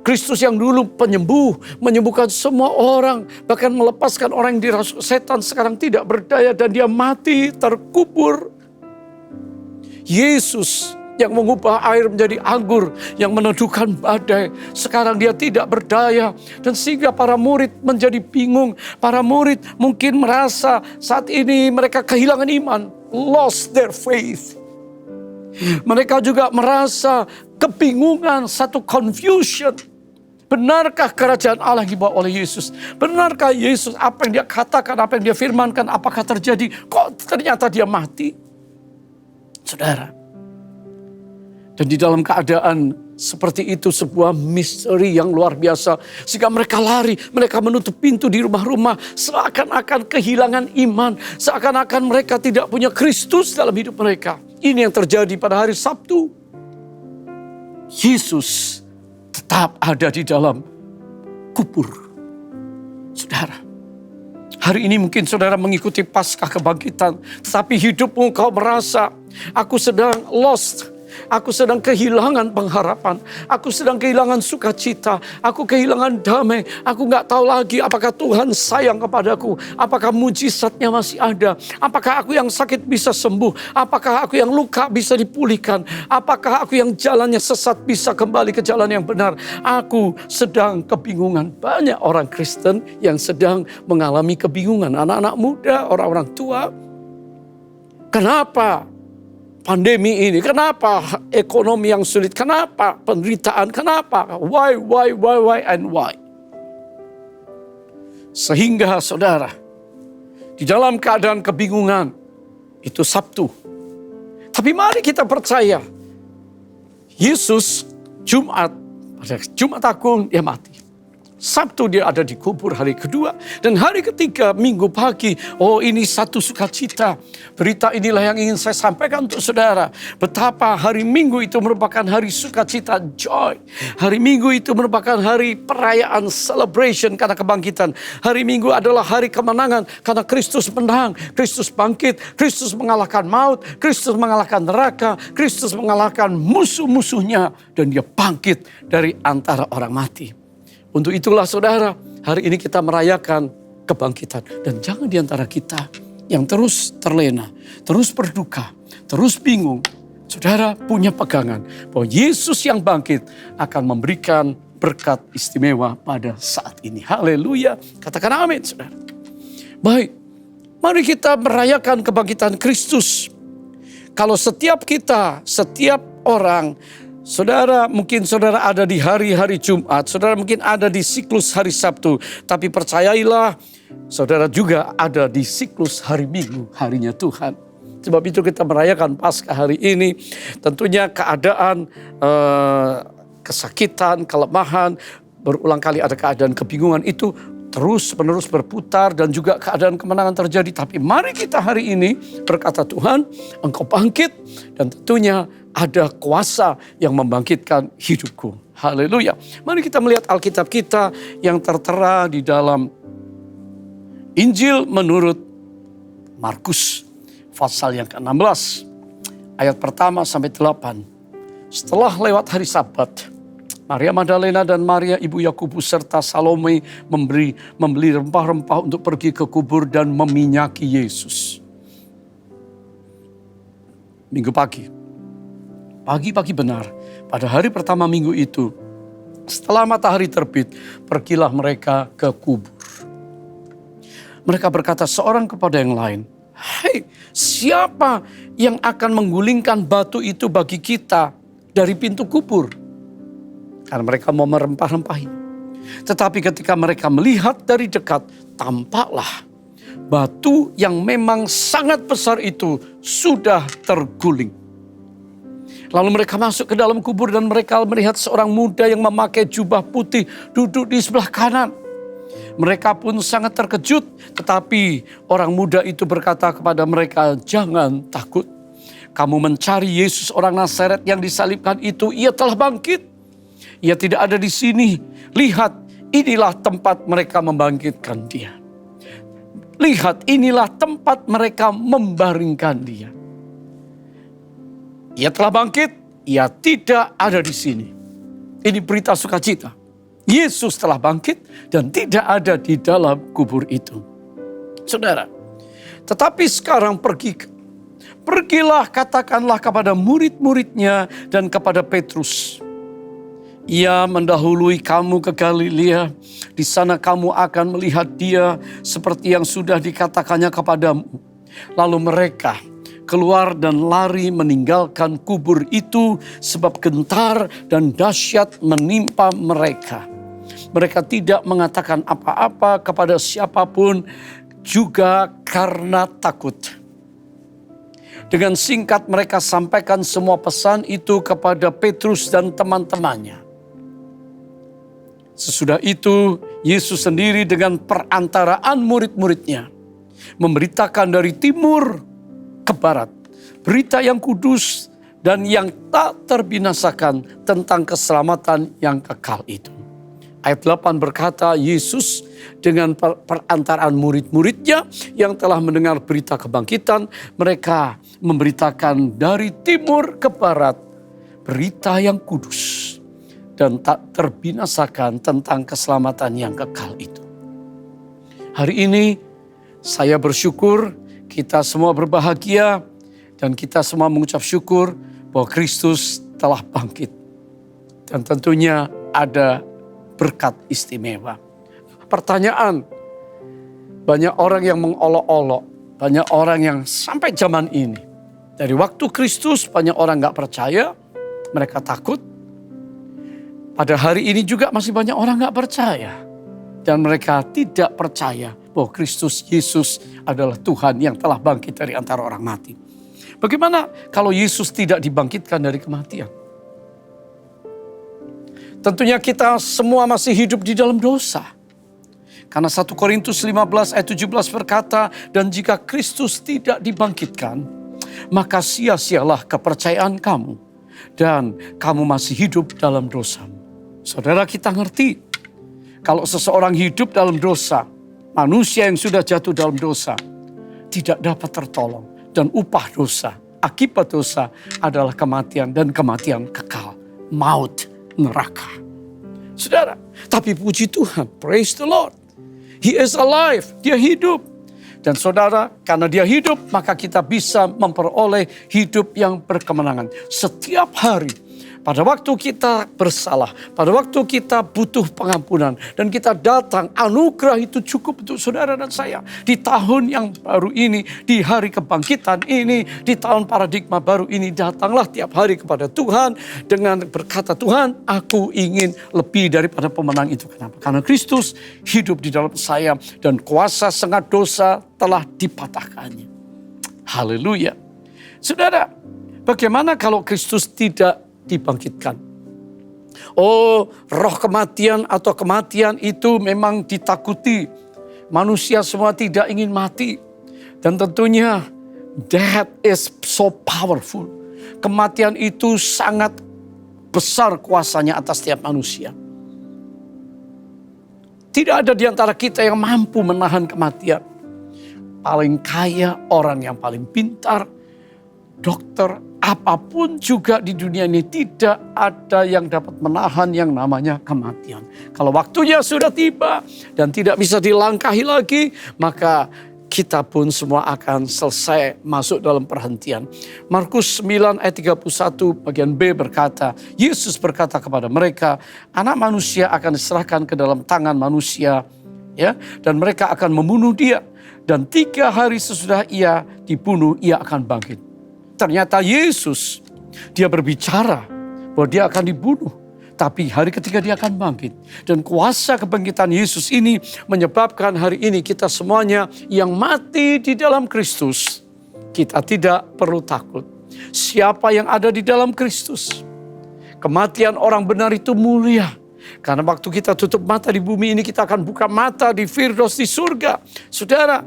Kristus yang dulu penyembuh, menyembuhkan semua orang. Bahkan melepaskan orang yang dirasuk setan. Sekarang tidak berdaya dan dia mati, terkubur. Yesus yang mengubah air menjadi anggur, yang meneduhkan badai. Sekarang dia tidak berdaya. Dan sehingga para murid menjadi bingung. Para murid mungkin merasa saat ini mereka kehilangan iman. Lost their faith. Mereka juga merasa kebingungan, satu confusion. Benarkah kerajaan Allah yang dibawa oleh Yesus? Benarkah Yesus apa yang dia katakan, apa yang dia firmankan, apakah terjadi? Kok ternyata dia mati? Saudara. Dan di dalam keadaan seperti itu sebuah misteri yang luar biasa. Sehingga mereka lari, mereka menutup pintu di rumah-rumah. Seakan-akan kehilangan iman. Seakan-akan mereka tidak punya Kristus dalam hidup mereka. Ini yang terjadi pada hari Sabtu. Yesus tetap ada di dalam kubur. Saudara, hari ini mungkin saudara mengikuti Paskah Kebangkitan. Tetapi hidupmu kau merasa, aku sedang lost. Aku sedang kehilangan pengharapan. Aku sedang kehilangan sukacita. Aku kehilangan damai. Aku gak tahu lagi apakah Tuhan sayang kepadaku. Apakah mujizatnya masih ada. Apakah aku yang sakit bisa sembuh. Apakah aku yang luka bisa dipulihkan. Apakah aku yang jalannya sesat bisa kembali ke jalan yang benar. Aku sedang kebingungan. Banyak orang Kristen yang sedang mengalami kebingungan. Anak-anak muda, orang-orang tua. Kenapa? Pandemi ini, kenapa ekonomi yang sulit, kenapa penderitaan, kenapa, why, and why. Sehingga saudara, di dalam keadaan kebingungan, itu Sabtu. Tapi mari kita percaya, Yesus Jumat, pada Jumat Agung dia mati. Sabtu dia ada di kubur hari kedua. Dan hari ketiga minggu pagi. Oh, ini satu sukacita. Berita inilah yang ingin saya sampaikan untuk saudara. Betapa hari Minggu itu merupakan hari sukacita, joy. Hari Minggu itu merupakan hari perayaan, celebration karena kebangkitan. Hari Minggu adalah hari kemenangan karena Kristus menang. Kristus bangkit. Kristus mengalahkan maut. Kristus mengalahkan neraka. Kristus mengalahkan musuh-musuhnya. Dan dia bangkit dari antara orang mati. Untuk itulah saudara, hari ini kita merayakan kebangkitan. Dan jangan di antara kita yang terus terlena, terus berduka, terus bingung. Saudara punya pegangan bahwa Yesus yang bangkit akan memberikan berkat istimewa pada saat ini. Haleluya. Katakan amin saudara. Baik, mari kita merayakan kebangkitan Kristus. Kalau setiap kita, setiap orang, saudara, mungkin saudara ada di hari-hari Jumat, saudara mungkin ada di siklus hari Sabtu, tapi percayailah, saudara juga ada di siklus hari Minggu, harinya Tuhan. Sebab itu kita merayakan Paskah hari ini, tentunya keadaan kesakitan, kelemahan, berulang kali ada keadaan kebingungan itu terus-menerus berputar dan juga keadaan kemenangan terjadi. Tapi mari kita hari ini berkata, Tuhan, Engkau bangkit dan tentunya ada kuasa yang membangkitkan hidupku. Haleluya. Mari kita melihat Alkitab kita yang tertera di dalam Injil menurut Markus pasal yang ke-16 ayat pertama sampai 8. Setelah lewat hari Sabat, Maria Magdalena dan Maria ibu Yakobus serta Salome membeli rempah-rempah untuk pergi ke kubur dan meminyaki Yesus. Minggu pagi. Pagi-pagi benar, pada hari pertama minggu itu, setelah matahari terbit, pergilah mereka ke kubur. Mereka berkata seorang kepada yang lain, "Hei, siapa yang akan menggulingkan batu itu bagi kita dari pintu kubur?" Karena mereka mau merempah-rempahi. Tetapi ketika mereka melihat dari dekat, tampaklah batu yang memang sangat besar itu sudah terguling. Lalu mereka masuk ke dalam kubur dan mereka melihat seorang muda yang memakai jubah putih duduk di sebelah kanan. Mereka pun sangat terkejut, tetapi orang muda itu berkata kepada mereka, "Jangan takut. Kamu mencari Yesus orang Nazaret yang disalibkan itu, ia telah bangkit. Ia tidak ada di sini. Lihat, inilah tempat mereka membangkitkan dia. Lihat, inilah tempat mereka membaringkan dia. Ia telah bangkit, ia tidak ada di sini." Ini berita sukacita. Yesus telah bangkit dan tidak ada di dalam kubur itu. Saudara, tetapi sekarang pergilah katakanlah kepada murid-muridnya dan kepada Petrus. Ia mendahului kamu ke Galilea. Di sana kamu akan melihat dia seperti yang sudah dikatakannya kepadamu. Lalu mereka keluar dan lari meninggalkan kubur itu sebab gentar dan dahsyat menimpa mereka. Mereka tidak mengatakan apa-apa kepada siapapun juga karena takut. Dengan singkat mereka sampaikan semua pesan itu kepada Petrus dan teman-temannya. Sesudah itu Yesus sendiri dengan perantaraan murid-muridnya memberitakan dari timur ke barat berita yang kudus dan yang tak terbinasakan tentang keselamatan yang kekal itu. Ayat 8 berkata, Yesus dengan perantaraan murid-muridnya yang telah mendengar berita kebangkitan, mereka memberitakan dari timur ke barat berita yang kudus dan tak terbinasakan tentang keselamatan yang kekal itu. Hari ini saya bersyukur, kita semua berbahagia, dan kita semua mengucap syukur bahwa Kristus telah bangkit. Dan tentunya ada berkat istimewa. Pertanyaan, banyak orang yang mengolok-olok, banyak orang yang sampai zaman ini. Dari waktu Kristus banyak orang gak percaya, mereka takut. Pada hari ini juga masih banyak orang gak percaya. Dan mereka tidak percaya bahwa Kristus Yesus adalah Tuhan yang telah bangkit dari antara orang mati. Bagaimana kalau Yesus tidak dibangkitkan dari kematian? Tentunya kita semua masih hidup di dalam dosa. Karena 1 Korintus 15 ayat 17 berkata, dan jika Kristus tidak dibangkitkan, maka sia-sialah kepercayaan kamu. Dan kamu masih hidup dalam dosa. Saudara, kita ngerti, kalau seseorang hidup dalam dosa, manusia yang sudah jatuh dalam dosa, tidak dapat tertolong. Dan upah dosa, akibat dosa adalah kematian dan kematian kekal. Maut, neraka. Saudara, tapi puji Tuhan, praise the Lord. He is alive, dia hidup. Dan saudara, karena dia hidup, maka kita bisa memperoleh hidup yang berkemenangan. Setiap hari, pada waktu kita bersalah, pada waktu kita butuh pengampunan, dan kita datang, anugerah itu cukup untuk saudara dan saya. Di tahun yang baru ini, di hari kebangkitan ini, di tahun paradigma baru ini, datanglah tiap hari kepada Tuhan dengan berkata, Tuhan, aku ingin lebih daripada pemenang itu. Kenapa? Karena Kristus hidup di dalam saya dan kuasa sengat dosa telah dipatahkannya. Haleluya. Saudara, bagaimana kalau Kristus tidak dibangkitkan? Oh, roh kematian atau kematian itu memang ditakuti. Manusia semua tidak ingin mati. Dan tentunya death is so powerful. Kematian itu sangat besar kuasanya atas setiap manusia. Tidak ada di antara kita yang mampu menahan kematian. Paling kaya, orang yang paling pintar, dokter, apapun juga di dunia ini tidak ada yang dapat menahan yang namanya kematian. Kalau waktunya sudah tiba dan tidak bisa dilangkahi lagi, maka kita pun semua akan selesai masuk dalam perhentian. Markus 9 ayat 31 bagian B berkata, Yesus berkata kepada mereka, anak manusia akan diserahkan ke dalam tangan manusia, ya, dan mereka akan membunuh dia. Dan 3 hari sesudah ia dibunuh, ia akan bangkit. Ternyata Yesus, dia berbicara bahwa dia akan dibunuh. Tapi hari ketiga dia akan bangkit. Dan kuasa kebangkitan Yesus ini menyebabkan hari ini kita semuanya yang mati di dalam Kristus, kita tidak perlu takut. Siapa yang ada di dalam Kristus? Kematian orang benar itu mulia. Karena waktu kita tutup mata di bumi ini, kita akan buka mata di Firdaus di surga. Saudara,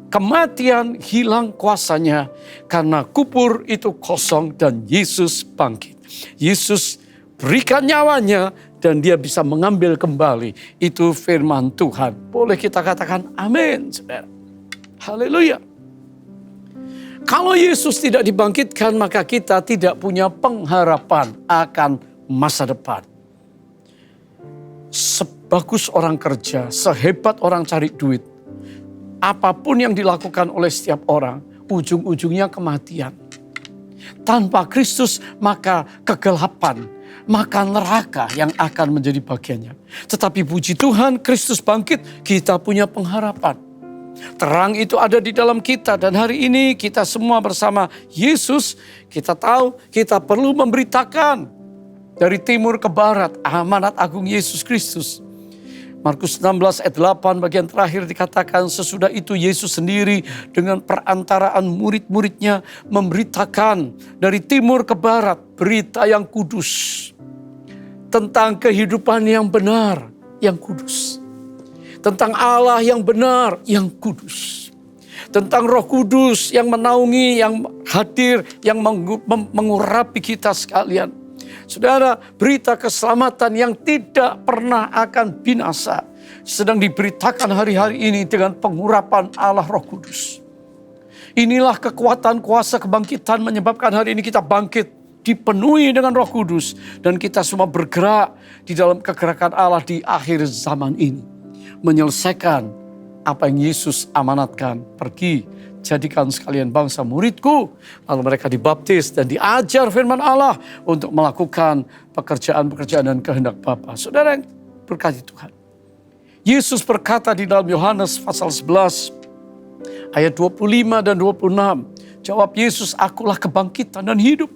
kematian hilang kuasanya karena kubur itu kosong dan Yesus bangkit. Yesus berikan nyawanya dan dia bisa mengambil kembali. Itu firman Tuhan. Boleh kita katakan amin, saudara. Haleluya. Kalau Yesus tidak dibangkitkan, maka kita tidak punya pengharapan akan masa depan. Sebagus orang kerja, sehebat orang cari duit, apapun yang dilakukan oleh setiap orang, ujung-ujungnya kematian. Tanpa Kristus, maka kegelapan, maka neraka yang akan menjadi bagiannya. Tetapi puji Tuhan, Kristus bangkit, kita punya pengharapan. Terang itu ada di dalam kita, dan hari ini kita semua bersama Yesus, kita tahu kita perlu memberitakan dari timur ke barat amanat agung Yesus Kristus. Markus 16 ayat 8 bagian terakhir dikatakan, sesudah itu Yesus sendiri dengan perantaraan murid-muridnya memberitakan dari timur ke barat berita yang kudus. Tentang kehidupan yang benar, yang kudus. Tentang Allah yang benar, yang kudus. Tentang Roh Kudus yang menaungi, yang hadir, yang mengurapi kita sekalian. Saudara, berita keselamatan yang tidak pernah akan binasa sedang diberitakan hari-hari ini dengan pengurapan Allah Roh Kudus. Inilah kekuatan kuasa kebangkitan menyebabkan hari ini kita bangkit, dipenuhi dengan Roh Kudus, dan kita semua bergerak di dalam kegerakan Allah di akhir zaman ini, menyelesaikan apa yang Yesus amanatkan. Pergi, jadikan sekalian bangsa muridku. Lalu mereka dibaptis dan diajar firman Allah untuk melakukan pekerjaan-pekerjaan dan kehendak Bapa. Saudara yang berkati Tuhan, Yesus berkata di dalam Yohanes pasal 11 ayat 25 dan 26. Jawab Yesus, akulah kebangkitan dan hidup.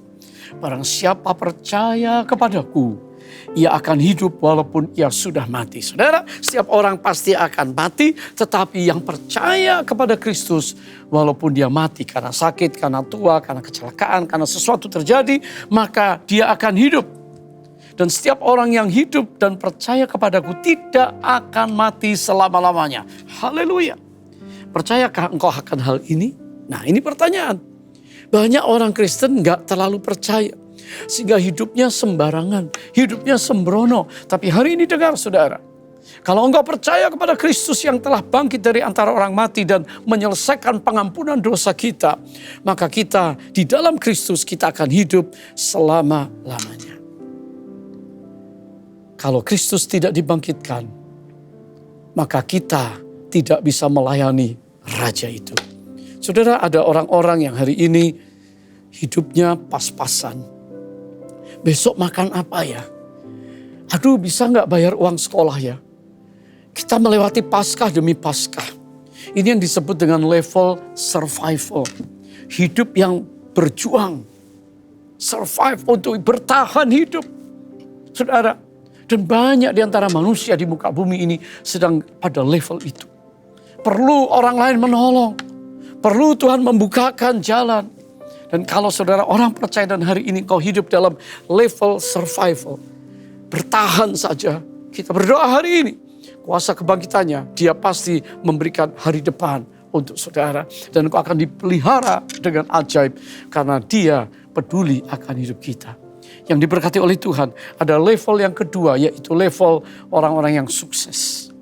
Barang siapa percaya kepadaku, ia akan hidup walaupun ia sudah mati. Saudara, setiap orang pasti akan mati, tetapi yang percaya kepada Kristus, walaupun dia mati karena sakit, karena tua, karena kecelakaan, karena sesuatu terjadi, maka dia akan hidup. Dan setiap orang yang hidup dan percaya kepadaku tidak akan mati selama-lamanya. Haleluya. Percayakah engkau akan hal ini? Nah, ini pertanyaan. Banyak orang Kristen nggak terlalu percaya. Sehingga hidupnya sembarangan, hidupnya sembrono. Tapi hari ini dengar saudara, kalau engkau percaya kepada Kristus yang telah bangkit dari antara orang mati dan menyelesaikan pengampunan dosa kita, maka kita di dalam Kristus kita akan hidup selama-lamanya. Kalau Kristus tidak dibangkitkan, maka kita tidak bisa melayani Raja itu. Saudara, ada orang-orang yang hari ini hidupnya pas-pasan. Besok makan apa ya? Aduh, bisa nggak bayar uang sekolah ya? Kita melewati Paskah demi Paskah. Ini yang disebut dengan level survival. Hidup yang berjuang. Survive untuk bertahan hidup. Saudara, dan banyak di antara manusia di muka bumi ini sedang pada level itu. Perlu orang lain menolong. Perlu Tuhan membukakan jalan. Dan kalau saudara orang percaya dan hari ini kau hidup dalam level survival. Bertahan saja. Kita berdoa hari ini. Kuasa kebangkitannya, dia pasti memberikan hari depan untuk saudara. Dan kau akan dipelihara dengan ajaib. Karena dia peduli akan hidup kita. Yang diberkati oleh Tuhan, ada level yang kedua, yaitu level orang-orang yang sukses.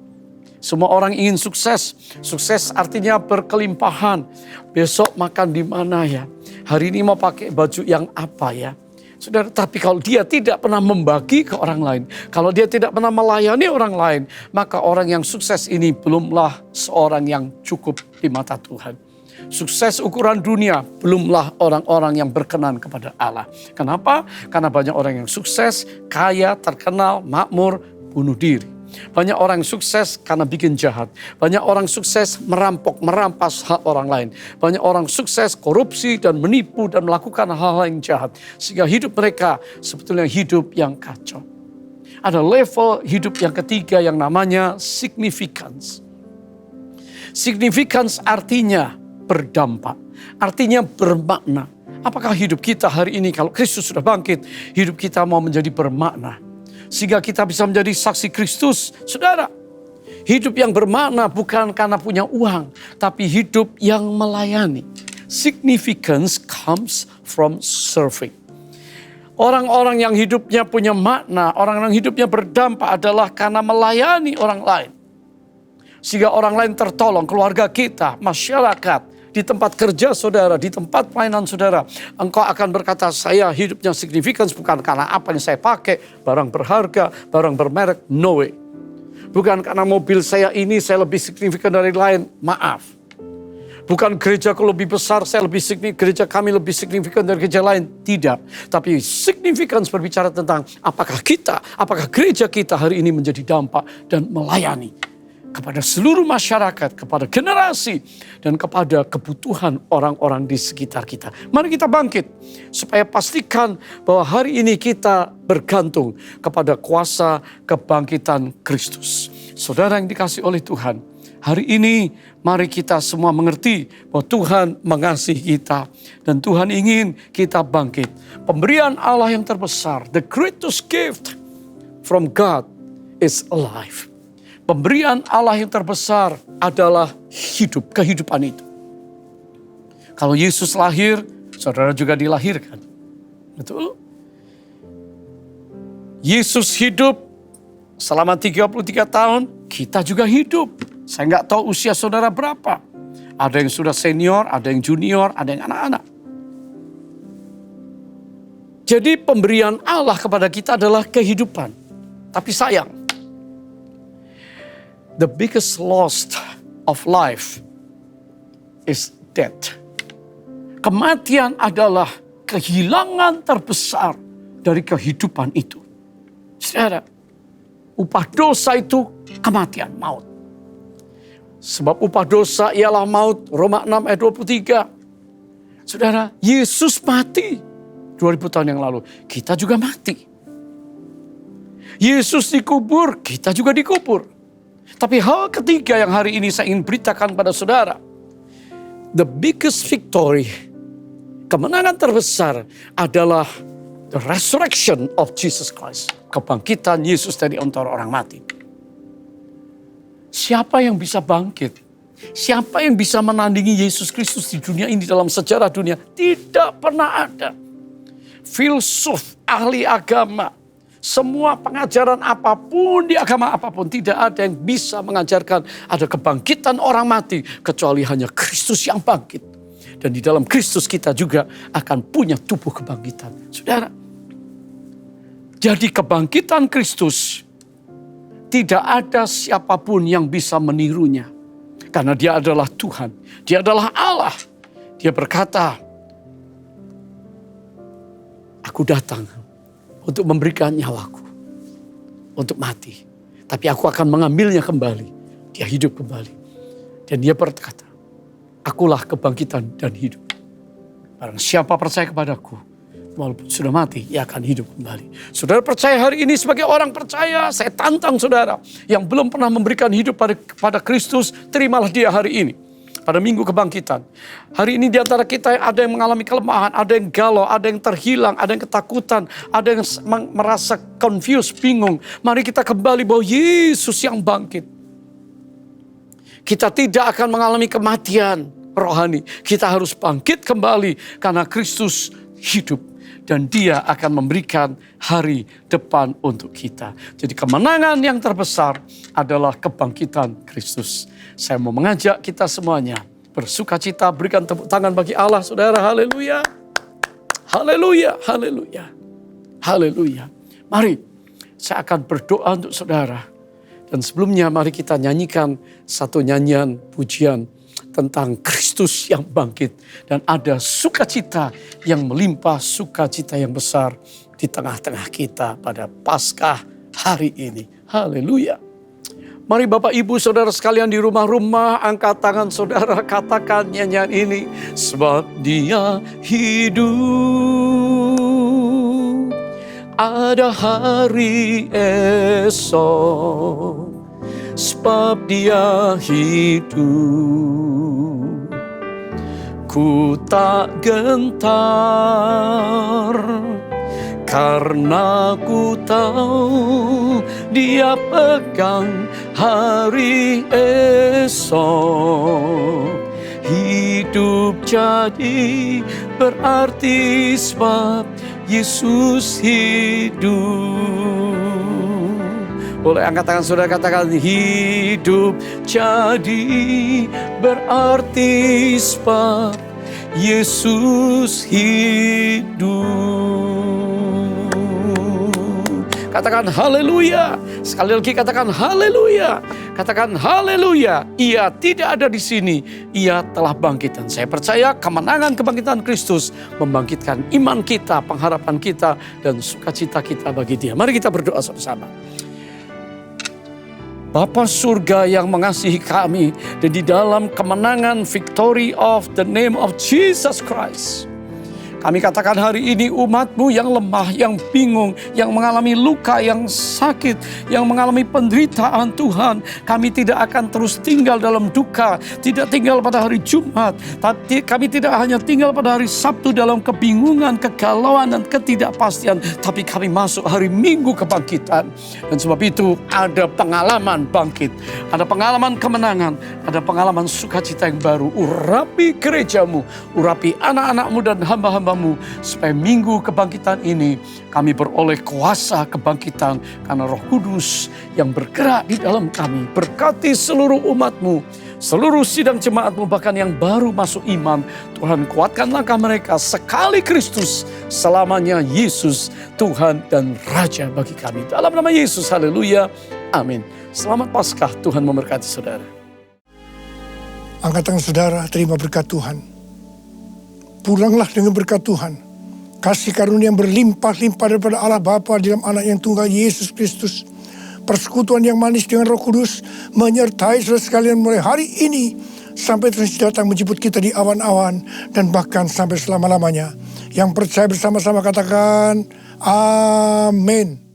Semua orang ingin sukses. Sukses artinya berkelimpahan. Besok makan di mana ya? Hari ini mau pakai baju yang apa ya? Saudara, tapi kalau dia tidak pernah membagi ke orang lain, kalau dia tidak pernah melayani orang lain, maka orang yang sukses ini belumlah seorang yang cukup di mata Tuhan. Sukses ukuran dunia belumlah orang-orang yang berkenan kepada Allah. Kenapa? Karena banyak orang yang sukses, kaya, terkenal, makmur, bunuh diri. Banyak orang yang sukses karena bikin jahat. Banyak orang sukses merampok, merampas hak orang lain. Banyak orang sukses korupsi dan menipu dan melakukan hal-hal yang jahat. Sehingga hidup mereka sebetulnya hidup yang kacau. Ada level hidup yang ketiga yang namanya significance. Significance artinya berdampak, artinya bermakna. Apakah hidup kita hari ini kalau Kristus sudah bangkit, hidup kita mau menjadi bermakna. Sehingga kita bisa menjadi saksi Kristus. Saudara, hidup yang bermakna bukan karena punya uang, tapi hidup yang melayani. Significance comes from serving. Orang-orang yang hidupnya punya makna, orang-orang hidupnya berdampak adalah karena melayani orang lain. Sehingga orang lain tertolong, keluarga kita, masyarakat, di tempat kerja saudara, di tempat pelayanan saudara. Engkau akan berkata, saya hidupnya significance bukan karena apa yang saya pakai, barang berharga, barang bermerek, no way. Bukan karena mobil saya ini saya lebih signifikan dari lain, maaf. Bukan gerejaku lebih besar, gereja kami lebih signifikan dari gereja lain. Tidak. Tapi significance berbicara tentang apakah gereja kita hari ini menjadi dampak dan melayani kepada seluruh masyarakat, kepada generasi, dan kepada kebutuhan orang-orang di sekitar kita. Mari kita bangkit, supaya pastikan bahwa hari ini kita bergantung kepada kuasa kebangkitan Kristus. Saudara yang dikasihi oleh Tuhan, hari ini mari kita semua mengerti bahwa Tuhan mengasihi kita. Dan Tuhan ingin kita bangkit. Pemberian Allah yang terbesar, the greatest gift from God is alive. Pemberian Allah yang terbesar adalah hidup, kehidupan itu. Kalau Yesus lahir, saudara juga dilahirkan. Betul? Yesus hidup selama 33 tahun, kita juga hidup. Saya nggak tahu usia saudara berapa. Ada yang sudah senior, ada yang junior, ada yang anak-anak. Jadi pemberian Allah kepada kita adalah kehidupan. Tapi sayang, the biggest loss of life is death. Kematian adalah kehilangan terbesar dari kehidupan itu. Saudara, upah dosa itu kematian, maut. Sebab upah dosa ialah maut, Roma 6 ayat 23. Saudara, Yesus mati 2000 tahun yang lalu. Kita juga mati. Yesus dikubur, kita juga dikubur. Tapi hal ketiga yang hari ini saya ingin beritakan pada saudara. The biggest victory, kemenangan terbesar adalah the resurrection of Jesus Christ. Kebangkitan Yesus dari antara orang mati. Siapa yang bisa bangkit? Siapa yang bisa menandingi Yesus Kristus di dunia ini dalam sejarah dunia? Tidak pernah ada. Filsuf, ahli agama, semua pengajaran apapun di agama apapun, tidak ada yang bisa mengajarkan ada kebangkitan orang mati kecuali hanya Kristus yang bangkit. Dan di dalam Kristus kita juga akan punya tubuh kebangkitan. Saudara, jadi kebangkitan Kristus tidak ada siapapun yang bisa menirunya. Karena dia adalah Tuhan, dia adalah Allah. Dia berkata, aku datang untuk memberikan nyawaku, untuk mati. Tapi aku akan mengambilnya kembali. Dia hidup kembali. Dan dia berkata, akulah kebangkitan dan hidup. Barang siapa percaya kepadaku, walaupun sudah mati, ia akan hidup kembali. Saudara percaya hari ini sebagai orang percaya, saya tantang saudara yang belum pernah memberikan hidup pada Kristus, terimalah dia hari ini. Pada minggu kebangkitan. Hari ini di antara kita ada yang mengalami kelemahan, ada yang galau, ada yang terhilang, ada yang ketakutan, ada yang merasa confused, bingung. Mari kita kembali bahwa Yesus yang bangkit. Kita tidak akan mengalami kematian rohani. Kita harus bangkit kembali karena Kristus hidup. Dan dia akan memberikan hari depan untuk kita. Jadi kemenangan yang terbesar adalah kebangkitan Kristus. Saya mau mengajak kita semuanya bersukacita, berikan tepuk tangan bagi Allah, saudara. Haleluya. Haleluya, haleluya. Haleluya. Mari saya akan berdoa untuk saudara. Dan sebelumnya mari kita nyanyikan satu nyanyian pujian tentang Kristus yang bangkit. Dan ada sukacita yang melimpah, sukacita yang besar di tengah-tengah kita pada Paskah hari ini. Haleluya. Mari Bapak Ibu Saudara sekalian di rumah-rumah, angkat tangan saudara, katakan nyanyian ini. Sebab dia hidup, ada hari esok, sebab Dia hidup. Ku tak gentar, karena ku tahu Dia pegang hari esok. Hidup jadi berarti sebab Yesus hidup. Boleh angkat tangan saudara, katakan hidup jadi berarti sebab Yesus hidup. Katakan haleluya. Sekali lagi katakan haleluya. Katakan haleluya. Ia tidak ada di sini. Ia telah bangkit. Dan saya percaya kemenangan kebangkitan Kristus membangkitkan iman kita, pengharapan kita, dan sukacita kita bagi Dia. Mari kita berdoa sama-sama. Bapa surga yang mengasihi kami, dan di dalam kemenangan victory of the name of Jesus Christ, kami katakan hari ini umat-Mu yang lemah, yang bingung, yang mengalami luka, yang sakit, yang mengalami penderitaan Tuhan. Kami tidak akan terus tinggal dalam duka, tidak tinggal pada hari Jumat. Tapi kami tidak hanya tinggal pada hari Sabtu dalam kebingungan, kegalauan, dan ketidakpastian. Tapi kami masuk hari Minggu kebangkitan. Dan sebab itu ada pengalaman bangkit, ada pengalaman kemenangan, ada pengalaman sukacita yang baru. Urapi gereja-Mu, urapi anak-anak-Mu dan hamba-hamba-Mu, supaya minggu kebangkitan ini kami beroleh kuasa kebangkitan karena Roh Kudus yang bergerak di dalam kami. Berkati seluruh umat-Mu, seluruh sidang jemaat-Mu, bahkan yang baru masuk iman. Tuhan, kuatkan langkah mereka. Sekali Kristus, selamanya Yesus Tuhan dan Raja bagi kami. Dalam nama Yesus, haleluya, amin. Selamat Paskah, Tuhan memberkati saudara. Angkat tangan saudara, terima berkat Tuhan. Pulanglah dengan berkat Tuhan. Kasih karunia yang berlimpah-limpah daripada Allah Bapa dalam Anak yang tunggal Yesus Kristus. Persekutuan yang manis dengan Roh Kudus menyertai saudara sekalian mulai hari ini sampai terus datang menjemput kita di awan-awan dan bahkan sampai selama-lamanya. Yang percaya bersama-sama katakan amin.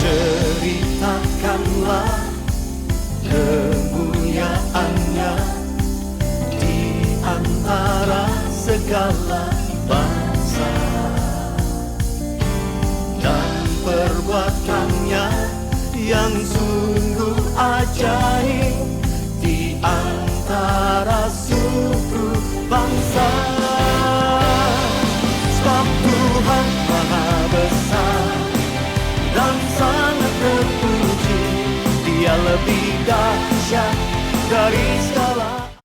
Ceritakanlah kemuliaan-Nya di antara segala bangsa, dan perbuatan-Nya yang sungguh ajaib di antara suku bangsa. Sebab Tuhan Maha Besar dan sangat terpuji, Dia lebih dahsyat dari segala